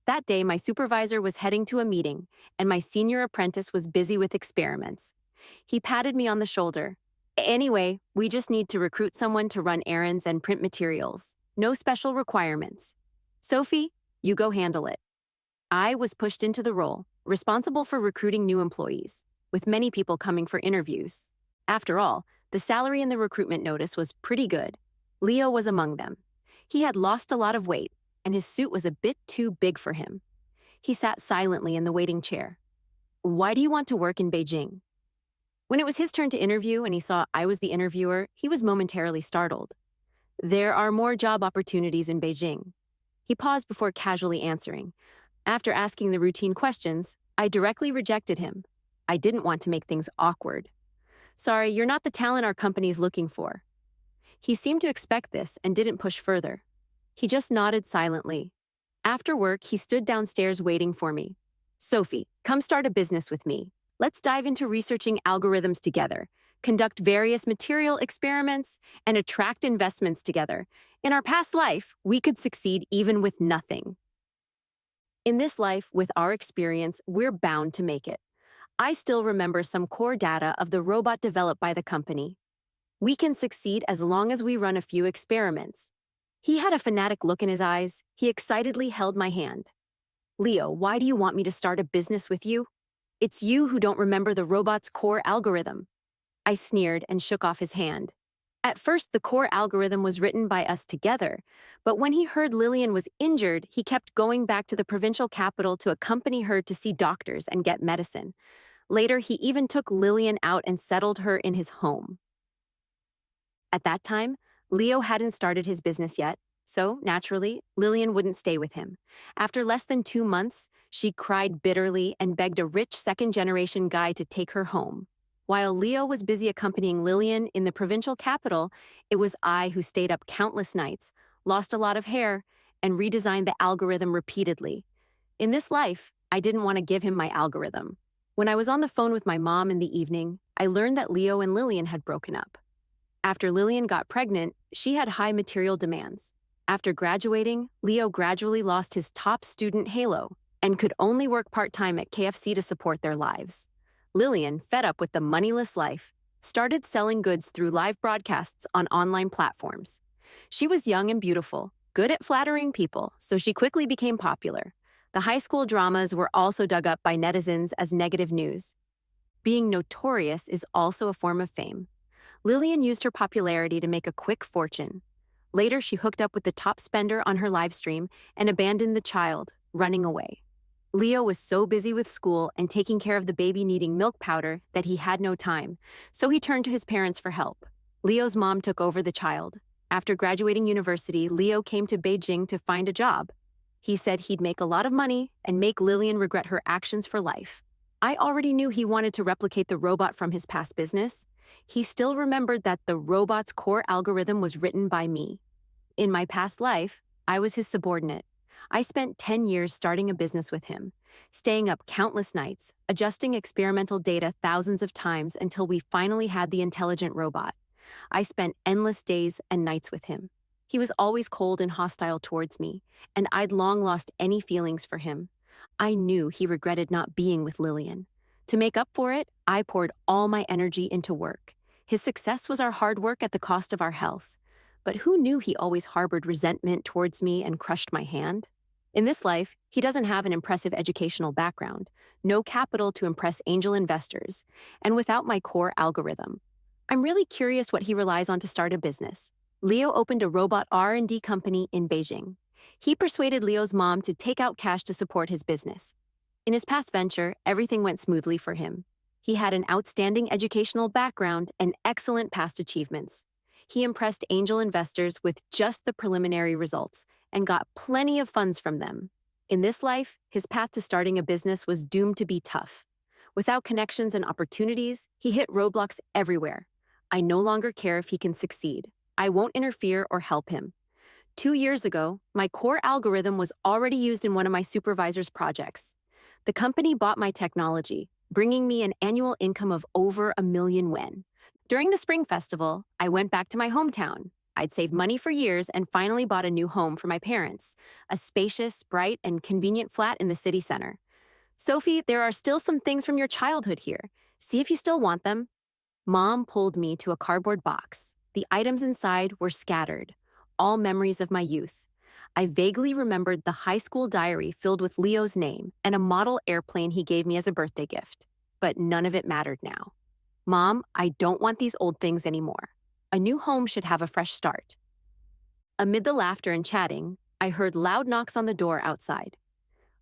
That day, my supervisor was heading to a meeting, and my senior apprentice was busy with experiments. He patted me on the shoulder. Anyway, we just need to recruit someone to run errands and print materials. No special requirements. Sophie, you go handle it. I was pushed into the role, responsible for recruiting new employees, with many people coming for interviews. After all, the salary in the recruitment notice was pretty good. Leo was among them. He had lost a lot of weight, and his suit was a bit too big for him. He sat silently in the waiting chair. Why do you want to work in Beijing? When it was his turn to interview and he saw I was the interviewer, he was momentarily startled. There are more job opportunities in Beijing. He paused before casually answering. After asking the routine questions, I directly rejected him. I didn't want to make things awkward. Sorry, you're not the talent our company's looking for. He seemed to expect this and didn't push further. He just nodded silently. After work, he stood downstairs waiting for me. Sophie, come start a business with me. Let's dive into researching algorithms together, conduct various material experiments, and attract investments together. In our past life, we could succeed even with nothing. In this life, with our experience, we're bound to make it. I still remember some core data of the robot developed by the company. We can succeed as long as we run a few experiments. He had a fanatic look in his eyes. He excitedly held my hand. Leo, why do you want me to start a business with you? It's you who don't remember the robot's core algorithm. I sneered and shook off his hand. At first, the core algorithm was written by us together, but when he heard Lillian was injured, he kept going back to the provincial capital to accompany her to see doctors and get medicine. Later, he even took Lillian out and settled her in his home. At that time, Leo hadn't started his business yet, so, naturally, Lillian wouldn't stay with him. After less than 2 months, she cried bitterly and begged a rich second-generation guy to take her home. While Leo was busy accompanying Lillian in the provincial capital, it was I who stayed up countless nights, lost a lot of hair, and redesigned the algorithm repeatedly. In this life, I didn't want to give him my algorithm. When I was on the phone with my mom in the evening, I learned that Leo and Lillian had broken up. After Lillian got pregnant, she had high material demands. After graduating, Leo gradually lost his top student halo and could only work part-time at KFC to support their lives. Lillian, fed up with the moneyless life, started selling goods through live broadcasts on online platforms. She was young and beautiful, good at flattering people, so she quickly became popular. The high school dramas were also dug up by netizens as negative news. Being notorious is also a form of fame. Lillian used her popularity to make a quick fortune. Later, she hooked up with the top spender on her live stream and abandoned the child, running away. Leo was so busy with school and taking care of the baby needing milk powder that he had no time, so he turned to his parents for help. Leo's mom took over the child. After graduating university, Leo came to Beijing to find a job. He said he'd make a lot of money and make Lillian regret her actions for life. I already knew he wanted to replicate the robot from his past business. He still remembered that the robot's core algorithm was written by me. In my past life, I was his subordinate. I spent 10 years starting a business with him, staying up countless nights, adjusting experimental data thousands of times until we finally had the intelligent robot. I spent endless days and nights with him. He was always cold and hostile towards me, and I'd long lost any feelings for him. I knew he regretted not being with Lillian. To make up for it, I poured all my energy into work. His success was our hard work at the cost of our health. But who knew he always harbored resentment towards me and crushed my hand? In this life, he doesn't have an impressive educational background, no capital to impress angel investors, and without my core algorithm. I'm really curious what he relies on to start a business. Leo opened a robot R&D company in Beijing. He persuaded Leo's mom to take out cash to support his business. In his past venture, everything went smoothly for him. He had an outstanding educational background and excellent past achievements. He impressed angel investors with just the preliminary results and got plenty of funds from them. In this life, his path to starting a business was doomed to be tough. Without connections and opportunities, he hit roadblocks everywhere. I no longer care if he can succeed. I won't interfere or help him. 2 years ago, my core algorithm was already used in one of my supervisor's projects. The company bought my technology, bringing me an annual income of over 1 million yuan. During the Spring Festival, I went back to my hometown. I'd saved money for years and finally bought a new home for my parents, a spacious, bright, and convenient flat in the city center. Sophie, there are still some things from your childhood here. See if you still want them. Mom pulled me to a cardboard box. The items inside were scattered. all memories of my youth. I vaguely remembered the high school diary filled with Leo's name and a model airplane he gave me as a birthday gift. But none of it mattered now. Mom, I don't want these old things anymore. A new home should have a fresh start. Amid the laughter and chatting, I heard loud knocks on the door outside.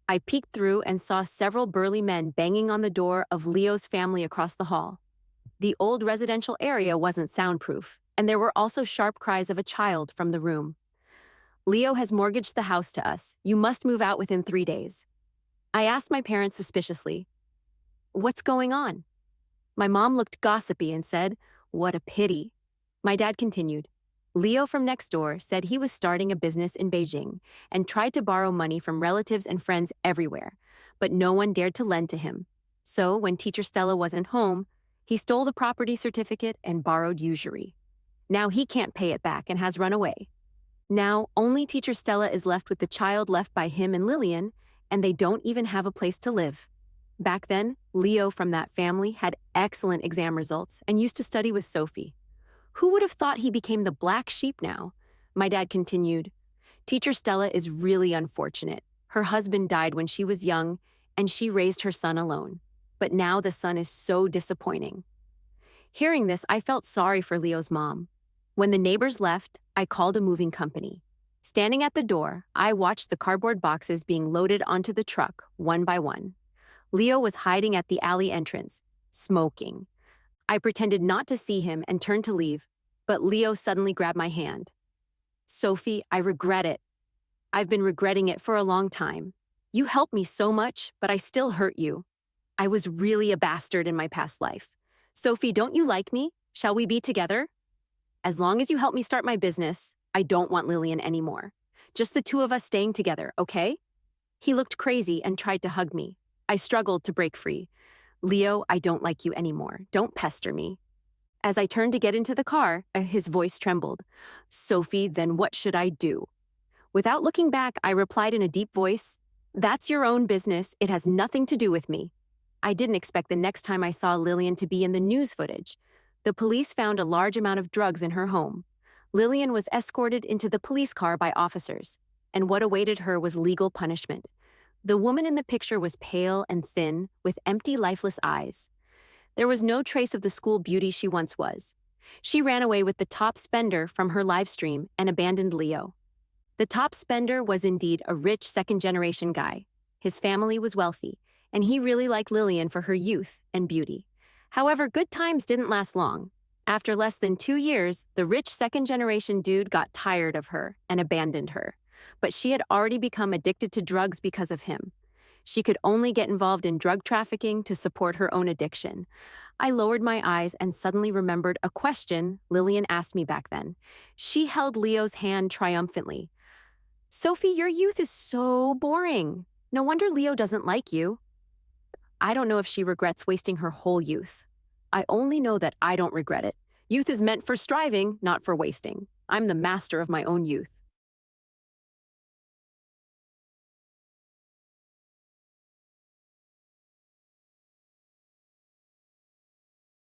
I peeked through and saw several burly men banging on the door of Leo's family across the hall. The old residential area wasn't soundproof, and there were also sharp cries of a child from the room. Leo has mortgaged the house to us. You must move out within 3 days. I asked my parents suspiciously, "What's going on?" My mom looked gossipy and said, "What a pity." My dad continued, "Leo from next door said he was starting a business in Beijing and tried to borrow money from relatives and friends everywhere, but no one dared to lend to him. So when teacher Stella wasn't home, he stole the property certificate and borrowed usury. Now he can't pay it back and has run away. Now only teacher Stella is left with the child left by him and Lillian, and they don't even have a place to live. Back then, Leo from that family had excellent exam results and used to study with Sophie. Who would have thought he became the black sheep now?" My dad continued, "Teacher Stella is really unfortunate. Her husband died when she was young, and she raised her son alone. But now the son is so disappointing." Hearing this, I felt sorry for Leo's mom. When the neighbors left, I called a moving company. Standing at the door, I watched the cardboard boxes being loaded onto the truck one by one. Leo was hiding at the alley entrance, smoking. I pretended not to see him and turned to leave, but Leo suddenly grabbed my hand. "Sophie, I regret it. I've been regretting it for a long time. You helped me so much, but I still hurt you. I was really a bastard in my past life. Sophie, don't you like me? Shall we be together? As long as you help me start my business, I don't want Lillian anymore. Just the two of us staying together, okay?" He looked crazy and tried to hug me. I struggled to break free. "Leo, I don't like you anymore. Don't pester me." As I turned to get into the car, his voice trembled. "Sophie, then what should I do?" Without looking back, I replied in a deep voice, "That's your own business. It has nothing to do with me." I didn't expect the next time I saw Lillian to be in the news footage. The police found a large amount of drugs in her home. Lillian was escorted into the police car by officers, and what awaited her was legal punishment. The woman in the picture was pale and thin, with empty, lifeless eyes. There was no trace of the school beauty she once was. She ran away with the top spender from her live stream and abandoned Leo. The top spender was indeed a rich second-generation guy. His family was wealthy, and he really liked Lillian for her youth and beauty. However, good times didn't last long. After less than 2 years, the rich second-generation dude got tired of her and abandoned her. But she had already become addicted to drugs because of him. She could only get involved in drug trafficking to support her own addiction. I lowered my eyes and suddenly remembered a question Lillian asked me back then. She held Leo's hand triumphantly. "Sophie, your youth is so boring. No wonder Leo doesn't like you." I don't know if she regrets wasting her whole youth. I only know that I don't regret it. Youth is meant for striving, not for wasting. I'm the master of my own youth.